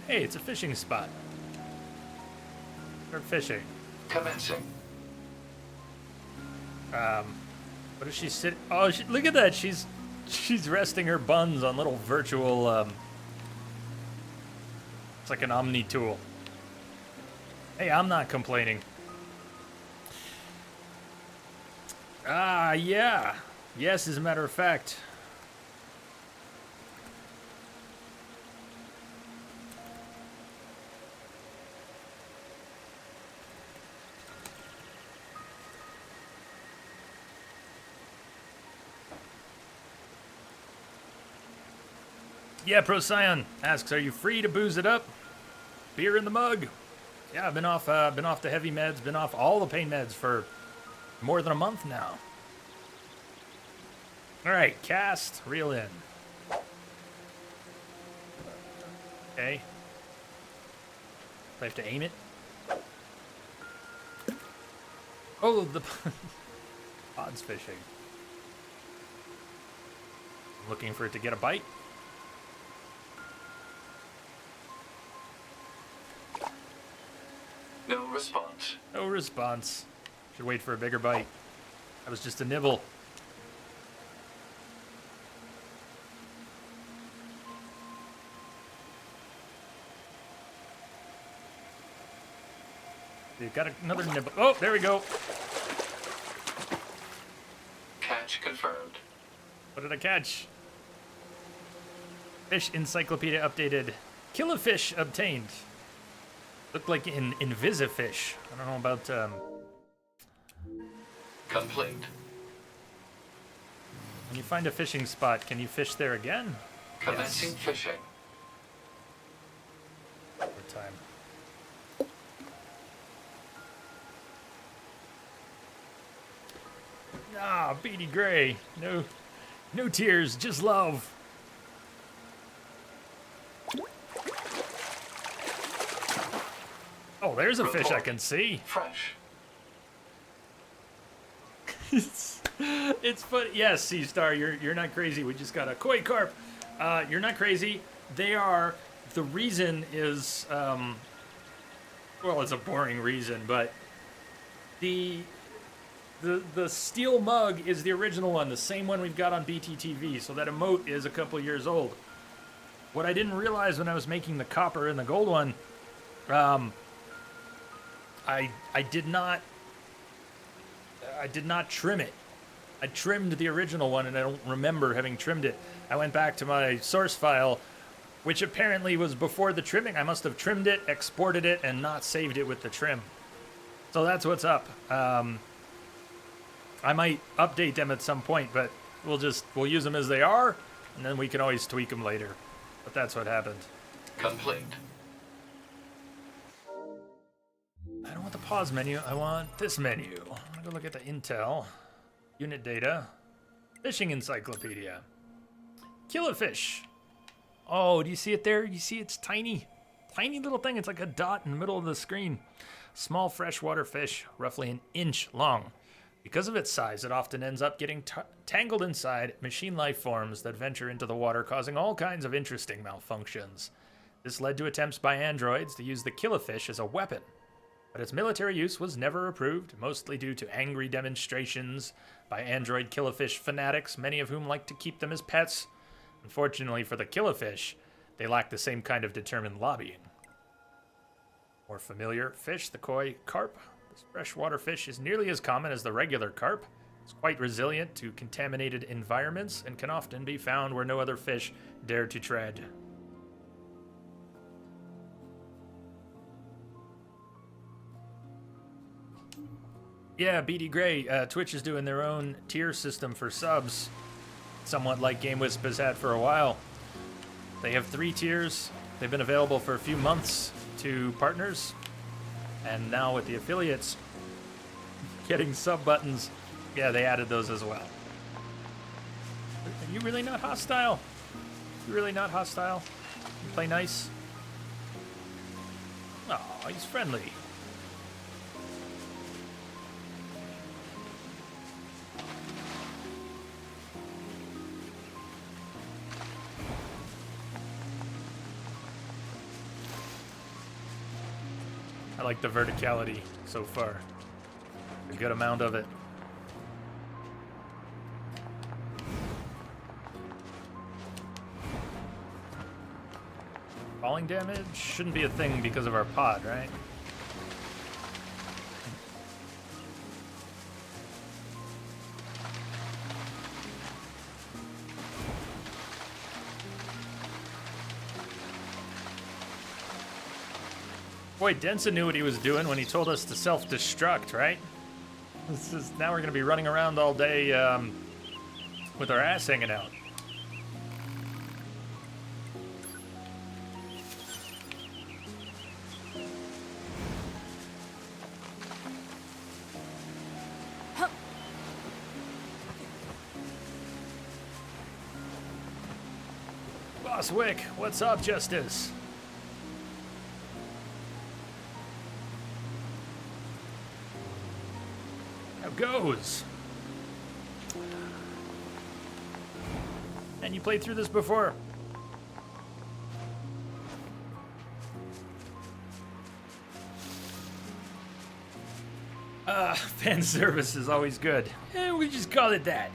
Hey, it's a fishing spot. Start fishing. Commencing. What does she sit? Oh, look at that. She's resting her buns on little virtual. It's like an Omni tool. Hey, I'm not complaining. Ah, yeah. Yes, as a matter of fact. Yeah, Procyon asks, "Are you free to booze it up? Beer in the mug." Yeah, I've been off the heavy meds, been off all the pain meds for more than a month now. All right, cast, reel in. Okay. Do I have to aim it? Oh, the pod's fishing. Looking for it to get a bite. No response. No response. Should wait for a bigger bite. That was just a nibble. You've got another nibble. Oh, there we go. Catch confirmed. What did I catch? Fish encyclopedia updated. Killifish obtained. Looked like an invisifish. I don't know about Complete. when you find a fishing spot, can you fish there again? Commencing fishing. Over time. Ah, Beady Gray. No tears, just love. Oh, there's a fish I can see. Fresh. It's funny. Yes, Sea Star, you're not crazy. We just got a koi carp. You're not crazy. They are. The reason is, well, it's a boring reason, but the steel mug is the original one, the same one we've got on BTTV. So that emote is a couple years old. What I didn't realize when I was making the copper and the gold one, I did not trim it. I trimmed the original one, and I don't remember having trimmed it. I went back to my source file, which apparently was before the trimming. I must have trimmed it, exported it, and not saved it with the trim. So that's what's up. I might update them at some point, but we'll use them as they are, and then we can always tweak them later. But that's what happened. Complete. I don't want the pause menu. I want this menu. I'm gonna go look at the intel, unit data, fishing encyclopedia, killifish. Oh, do you see it there? You see it's tiny, tiny little thing. It's like a dot in the middle of the screen. Small freshwater fish, roughly an inch long. Because of its size, it often ends up getting tangled inside machine life forms that venture into the water, causing all kinds of interesting malfunctions. This led to attempts by androids to use the killifish as a weapon. But its military use was never approved, mostly due to angry demonstrations by android killifish fanatics, many of whom like to keep them as pets. Unfortunately for the killifish, they lack the same kind of determined lobbying. More familiar fish, the koi carp. This freshwater fish is nearly as common as the regular carp. It's quite resilient to contaminated environments and can often be found where no other fish dare to tread. Yeah, BD Gray, Twitch is doing their own tier system for subs, somewhat like GameWisp has had for a while. They have 3 tiers. They've been available for a few months to partners, and now with the affiliates getting sub buttons, yeah, they added those as well. Are you really not hostile? You really not hostile? You play nice? Oh, he's friendly. I like the verticality so far. A good amount of it. Falling damage shouldn't be a thing because of our pod, right? Boy, Denson knew what he was doing when he told us to self-destruct, right? Now we're going to be running around all day with our ass hanging out. Boss Wick, what's up, Justice? Goes. And you played through this before. Fan service is always good. We just call it that.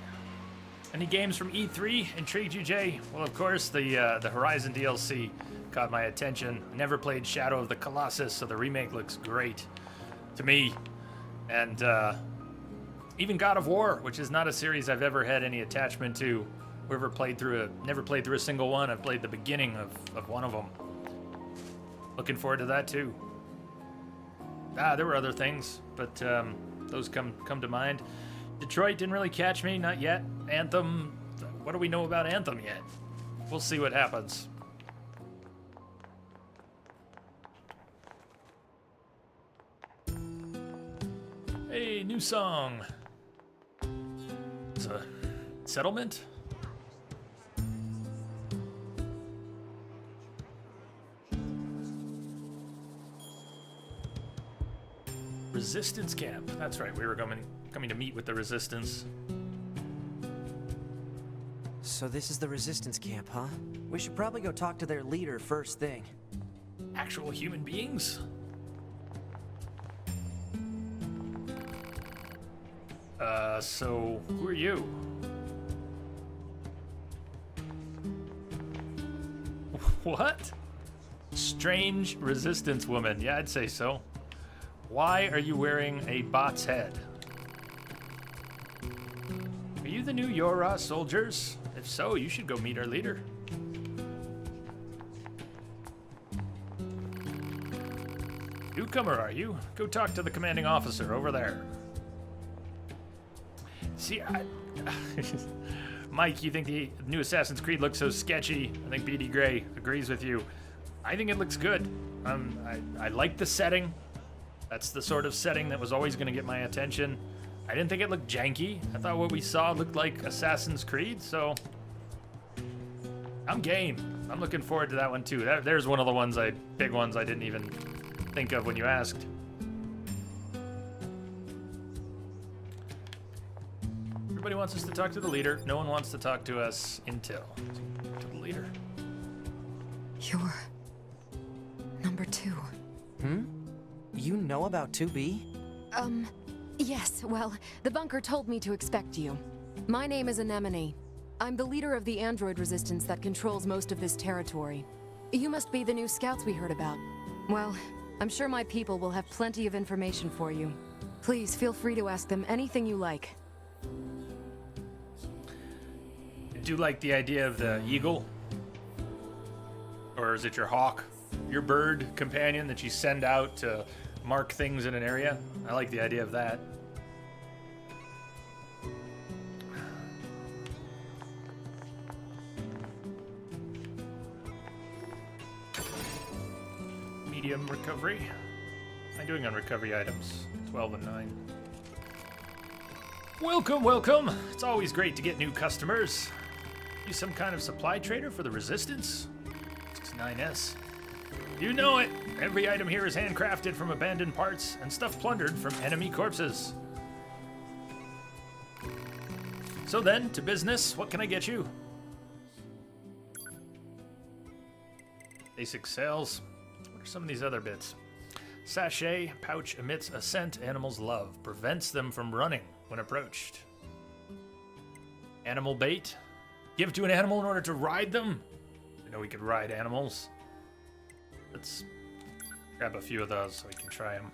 Any games from E3 intrigued you, Jay? Well, of course, the Horizon DLC caught my attention. Never played Shadow of the Colossus, so the remake looks great to me. And even God of War, which is not a series I've ever had any attachment to. Never played through a single one. I've played the beginning of one of them. Looking forward to that too. There were other things, but those come to mind. Detroit didn't really catch me, not yet. Anthem, what do we know about Anthem yet? We'll see what happens. Hey, new song. It's a settlement? Resistance camp. That's right, we were coming to meet with the Resistance. So this is the Resistance camp, huh? We should probably go talk to their leader first thing. Actual human beings? So who are you? What? Strange Resistance woman. Yeah, I'd say so. Why are you wearing a bot's head? Are you the new Yora soldiers? If so, you should go meet our leader. Newcomer, are you? Go talk to the commanding officer over there. See, Mike, you think the new Assassin's Creed looks so sketchy? I think BD Gray agrees with you. I think it looks good. I like the setting. That's the sort of setting that was always going to get my attention. I didn't think it looked janky. I thought what we saw looked like Assassin's Creed, so I'm game. I'm looking forward to that one too. There's one of the big ones I didn't even think of when you asked. Everybody wants us to talk to the leader. No one wants to talk to us until to the leader. You're number 2. You know about 2B? Yes, well, the bunker told me to expect you. My name is Anemone. I'm the leader of the android resistance that controls most of this territory. You must be the new scouts we heard about. Well, I'm sure my people will have plenty of information for you. Please feel free to ask them anything you like. Do you like the idea of the eagle? Or is it your hawk? Your bird companion that you send out to mark things in an area? I like the idea of that. Medium recovery. What am I doing on recovery items? 12 and 9. Welcome, welcome! It's always great to get new customers. You some kind of supply trader for the Resistance? 69S. You know it! Every item here is handcrafted from abandoned parts and stuff plundered from enemy corpses. So then, to business, what can I get you? Basic sales. What are some of these other bits? Sachet, pouch emits a scent animals love, prevents them from running when approached. Animal bait. Give to an animal in order to ride them. I know we could ride animals. Let's grab a few of those so we can try them.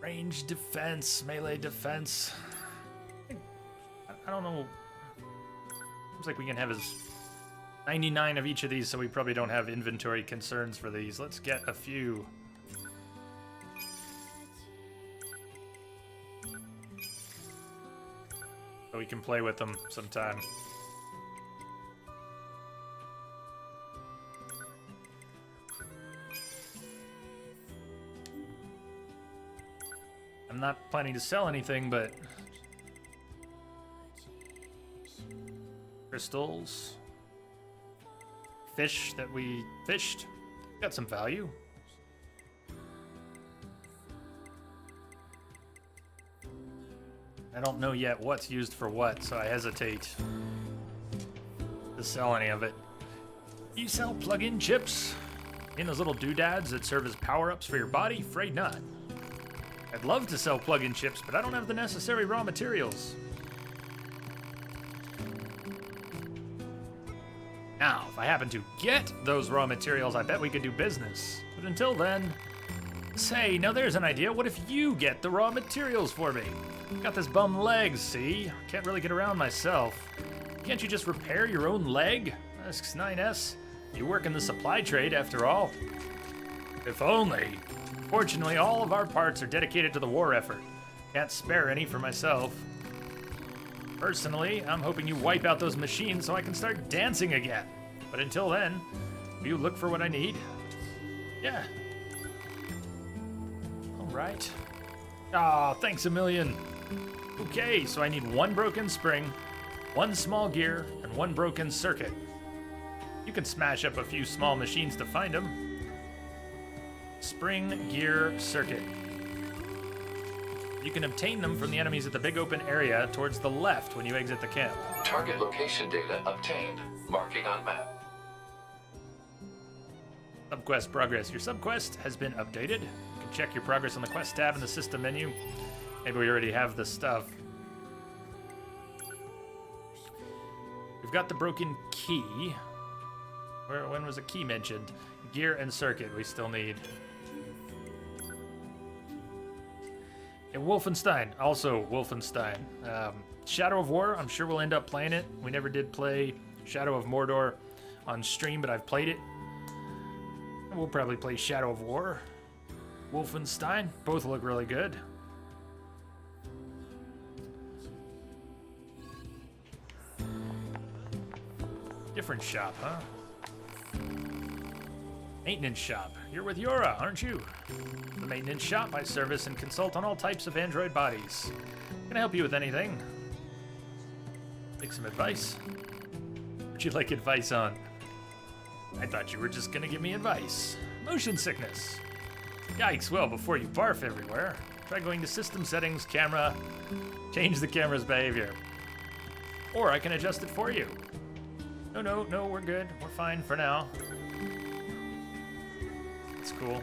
Range defense, melee defense. I don't know. Seems like we can have 99 of each of these, so we probably don't have inventory concerns for these. Let's get a few. So we can play with them sometime. I'm not planning to sell anything, but crystals, fish that we fished, got some value. I don't know yet what's used for what, so I hesitate to sell any of it. You sell plug-in chips? In those little doodads that serve as power-ups for your body? Afraid not. I'd love to sell plug-in chips, but I don't have the necessary raw materials. Now, if I happen to get those raw materials, I bet we could do business. But until then... Say, now there's an idea. What if you get the raw materials for me? Got this bum leg, see? Can't really get around myself. Can't you just repair your own leg? Asks 9S. You work in the supply trade, after all. If only. Fortunately, all of our parts are dedicated to the war effort. Can't spare any for myself. Personally, I'm hoping you wipe out those machines so I can start dancing again. But until then, will you look for what I need? Yeah. Right. Ah, thanks a million. Okay, so I need 1 broken spring, 1 small gear, and 1 broken circuit. You can smash up a few small machines to find them. Spring, gear, circuit. You can obtain them from the enemies at the big open area towards the left when you exit the camp. Target location data obtained. Marking on map. Subquest progress. Your subquest has been updated. You can check your progress on the quest tab in the system menu. Maybe we already have the stuff. We've got the broken key. When was a key mentioned? Gear and circuit we still need. And Wolfenstein, also Wolfenstein. Shadow of War, I'm sure we'll end up playing it. We never did play Shadow of Mordor on stream, but I've played it. We'll probably play Shadow of War. Wolfenstein, both look really good. Different shop, huh? Maintenance shop. You're with Yora, aren't you? The maintenance shop, I service and consult on all types of android bodies. Can I help you with anything? Take some advice? What'd you like advice on? I thought you were just gonna give me advice. Motion sickness. Yikes, well, before you barf everywhere, try going to system settings, camera, change the camera's behavior. Or I can adjust it for you. No, we're good. We're fine for now. That's cool.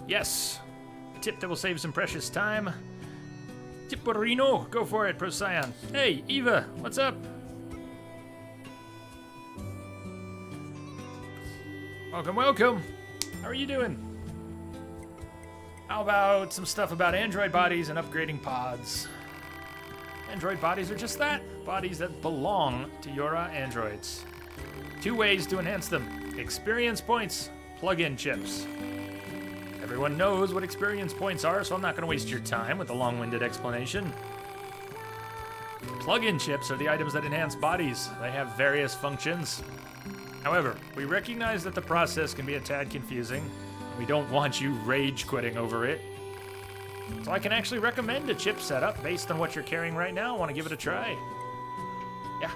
Yes. A tip that will save some precious time. Tipperino, go for it, Procyon. Hey, Eva, what's up? Welcome. How are you doing? How about some stuff about android bodies and upgrading pods? Android bodies are just that, bodies that belong to Yora androids. 2 ways to enhance them. Experience points, plug-in chips. Everyone knows what experience points are, so I'm not going to waste your time with a long-winded explanation. Plug-in chips are the items that enhance bodies. They have various functions. However, we recognize that the process can be a tad confusing, and we don't want you rage quitting over it. So I can actually recommend a chip setup based on what you're carrying right now. Want to give it a try? Yeah.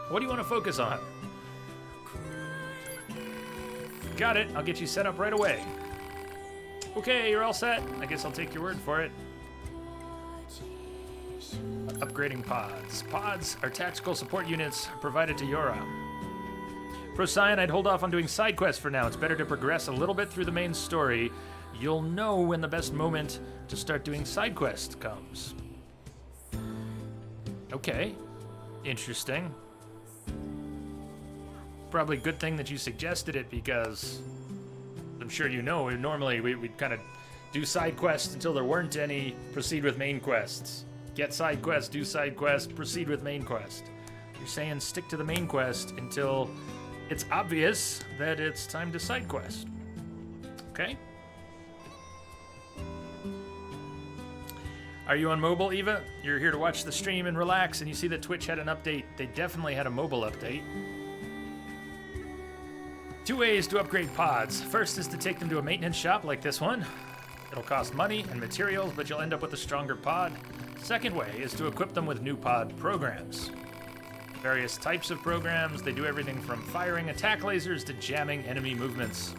What do you want to focus on? Got it. I'll get you set up right away. Okay, you're all set. I guess I'll take your word for it. Upgrading pods. Pods are tactical support units provided to Yora. Procyon, I'd hold off on doing side quests for now. It's better to progress a little bit through the main story. You'll know when the best moment to start doing side quests comes. Okay. Interesting. Probably a good thing that you suggested it, because I'm sure you know, normally we'd kind of do side quests until there weren't any, proceed with main quests. Get side quests, do side quests, proceed with main quest. You're saying stick to the main quest until it's obvious that it's time to side quest. Okay? Are you on mobile, Eva? You're here to watch the stream and relax, and you see that Twitch had an update. They definitely had a mobile update. 2 ways to upgrade pods. First is to take them to a maintenance shop like this one. It'll cost money and materials, but you'll end up with a stronger pod. Second way is to equip them with new pod programs. Various types of programs. They do everything from firing attack lasers to jamming enemy movements.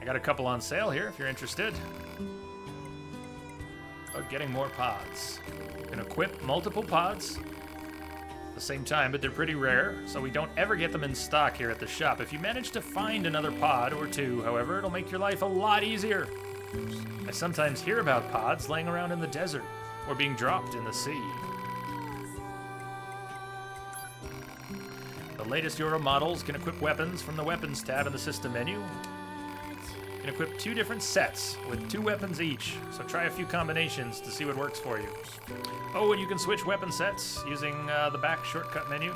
I got a couple on sale here if you're interested. About getting more pods. You can equip multiple pods at the same time, but they're pretty rare, so we don't ever get them in stock here at the shop. If you manage to find another pod or two, however, it'll make your life a lot easier. I sometimes hear about pods laying around in the desert or being dropped in the sea. The latest Euro models can equip weapons from the Weapons tab in the system menu. You can equip 2 different sets with 2 weapons each, so try a few combinations to see what works for you. Oh, and you can switch weapon sets using the back shortcut menu.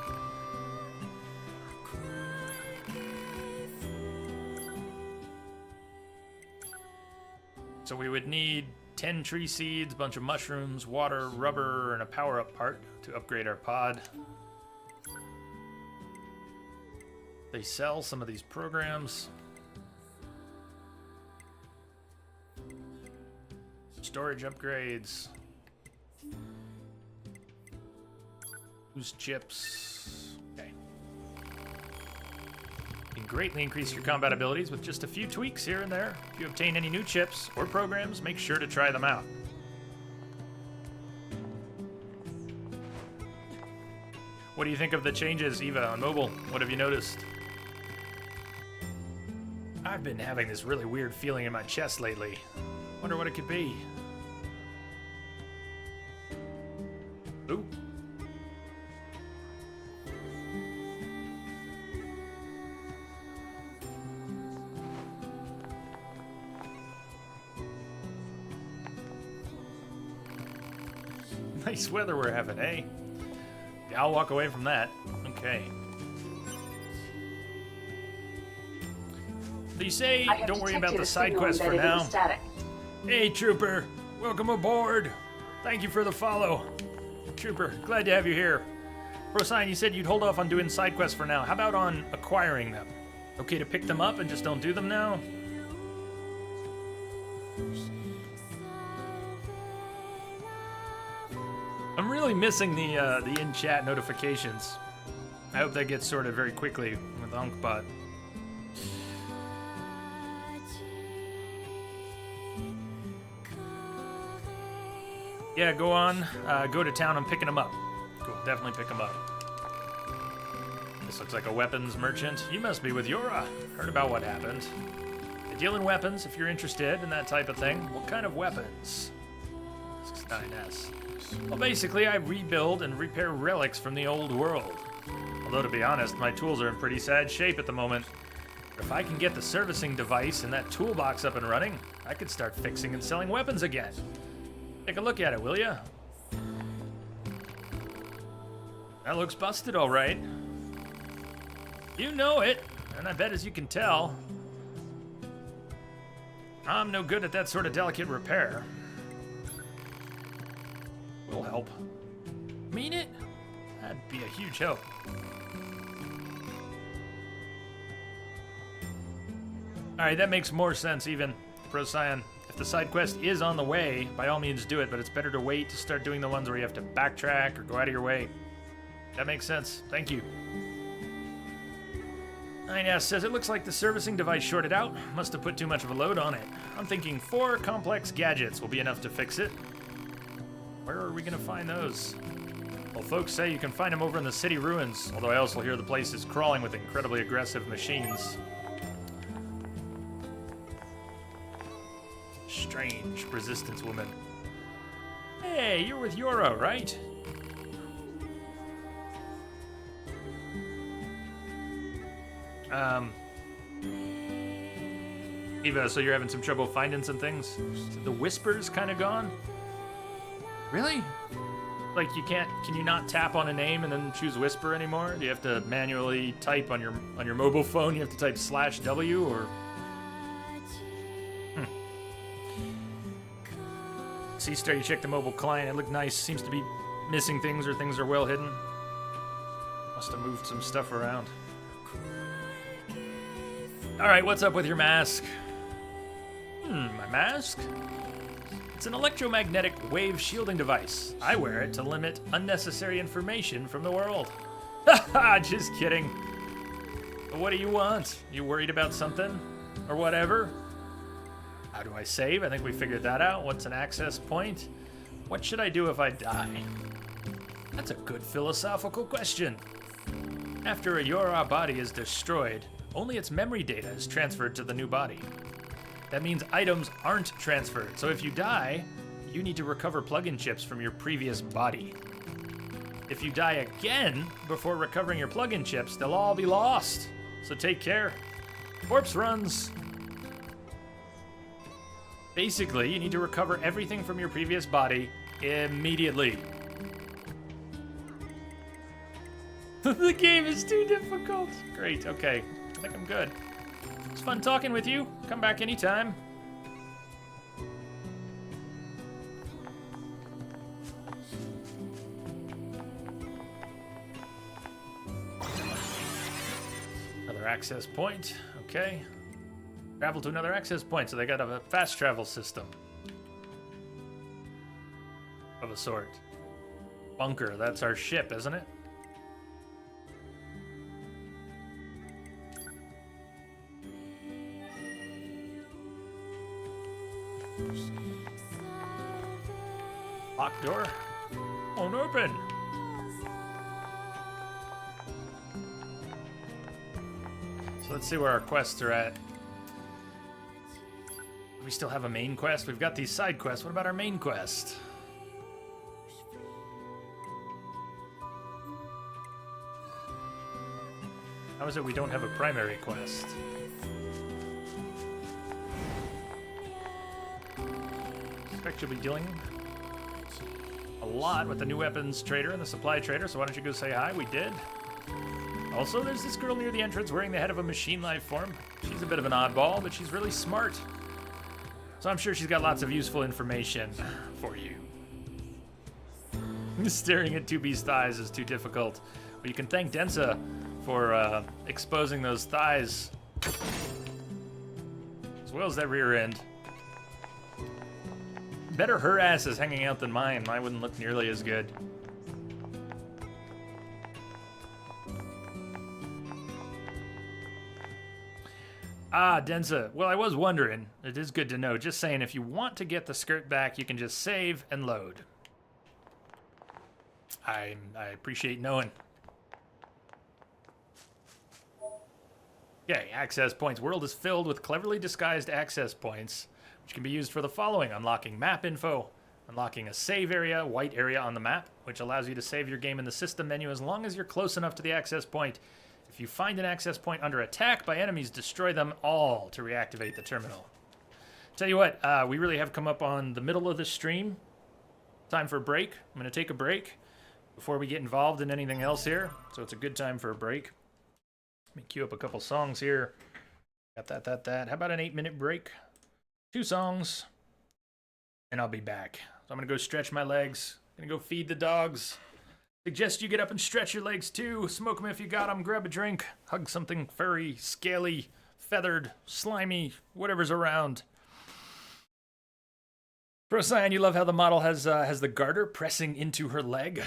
So we would need 10 tree seeds, a bunch of mushrooms, water, rubber, and a power-up part to upgrade our pod. They sell some of these programs. Storage upgrades. Use chips. Okay. You can greatly increase your combat abilities with just a few tweaks here and there. If you obtain any new chips or programs, make sure to try them out. What do you think of the changes, Eva, on mobile? What have you noticed? I've been having this really weird feeling in my chest lately. Wonder what it could be. Ooh. Nice weather we're having, eh? Yeah, I'll walk away from that. Okay. You say don't worry about the side quest for now. Hey, Trooper. Welcome aboard. Thank you for the follow. Trooper, glad to have you here. Procyon, you said you'd hold off on doing side quests for now. How about on acquiring them? Okay to pick them up and just don't do them now? I'm really missing the in-chat notifications. I hope that gets sorted very quickly with UnkBot. Yeah, go on. Go to town. I'm picking them up. Cool, definitely pick them up. This looks like a weapons merchant. You must be with Yura. Heard about what happened. They deal in weapons if you're interested in that type of thing. What kind of weapons? 9S. Well, basically, I rebuild and repair relics from the old world. Although, to be honest, my tools are in pretty sad shape at the moment. But if I can get the servicing device and that toolbox up and running, I could start fixing and selling weapons again. Take a look at it, will ya? That looks busted, all right. You know it, and I bet as you can tell, I'm no good at that sort of delicate repair. Will help. Mean it? That'd be a huge help. Alright, that makes more sense even, Procyon. If the side quest is on the way, by all means do it, but it's better to wait to start doing the ones where you have to backtrack or go out of your way. That makes sense. Thank you. 9S says, it looks like the servicing device shorted out. Must have put too much of a load on it. I'm thinking 4 complex gadgets will be enough to fix it. Where are we going to find those? Well, folks say you can find them over in the city ruins, although I also hear the place is crawling with incredibly aggressive machines. Strange resistance woman. Hey, you're with Yura, right? Eva, so you're having some trouble finding some things? The whispers kind of gone? Really? Like you can't, can you not tap on a name and then choose whisper anymore? Do you have to manually type on your mobile phone? You have to type /W or? C-Star, you check the mobile client. It looked nice. Seems to be missing things or things are well hidden. Must have moved some stuff around. Alright, what's up with your mask? My mask? It's an electromagnetic wave shielding device. I wear it to limit unnecessary information from the world. Haha, just kidding. What do you want? You worried about something? Or whatever? How do I save? I think we figured that out. What's an access point? What should I do if I die? That's a good philosophical question. After a Yora body is destroyed, only its memory data is transferred to the new body. That means items aren't transferred, so if you die, you need to recover plug-in chips from your previous body. If you die again before recovering your plug-in chips, they'll all be lost. So take care. Corpse runs. Basically, you need to recover everything from your previous body immediately. The game is too difficult. Great, okay. I think I'm good. It's fun talking with you. Come back anytime. Another access point. Okay. Travel to another access point, so they got a fast travel system. Of a sort. Bunker, that's our ship, isn't it? Locked door. Won't open. So let's see where our quests are at. We still have a main quest. We've got these side quests. What about our main quest? How is it we don't have a primary quest? I expect you'll be dealing a lot with the new weapons trader and the supply trader, so why don't you go say hi? We did. Also, there's this girl near the entrance wearing the head of a machine life form. She's a bit of an oddball, but she's really smart. So I'm sure she's got lots of useful information for you. Staring at 2B's thighs is too difficult. But you can thank Densa for exposing those thighs. As well as that rear end. Better her ass is hanging out than mine. Mine wouldn't look nearly as good. Ah, Denza. Well, I was wondering. It is good to know. Just saying, if you want to get the skirt back, you can just save and load. I appreciate knowing. Okay, access points. World is filled with cleverly disguised access points, which can be used for the following: unlocking map info, unlocking a save area, white area on the map, which allows you to save your game in the system menu as long as you're close enough to the access point. If you find an access point under attack by enemies, destroy them all to reactivate the terminal. Tell you what, we really have come up on the middle of the stream. Time for a break. I'm going to take a break before we get involved in anything else here, so it's a good time for a break. Let me cue up a couple songs here. Got that. How about an 8-minute break? 2 songs, and I'll be back. So I'm going to go stretch my legs. I'm going to go feed the dogs. Suggest you get up and stretch your legs too. Smoke them if you got them. Grab a drink. Hug something furry, scaly, feathered, slimy, whatever's around. Procyon, you love how the model has the garter pressing into her leg.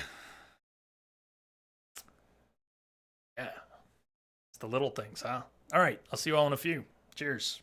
Yeah. It's the little things, huh? All right. I'll see you all in a few. Cheers.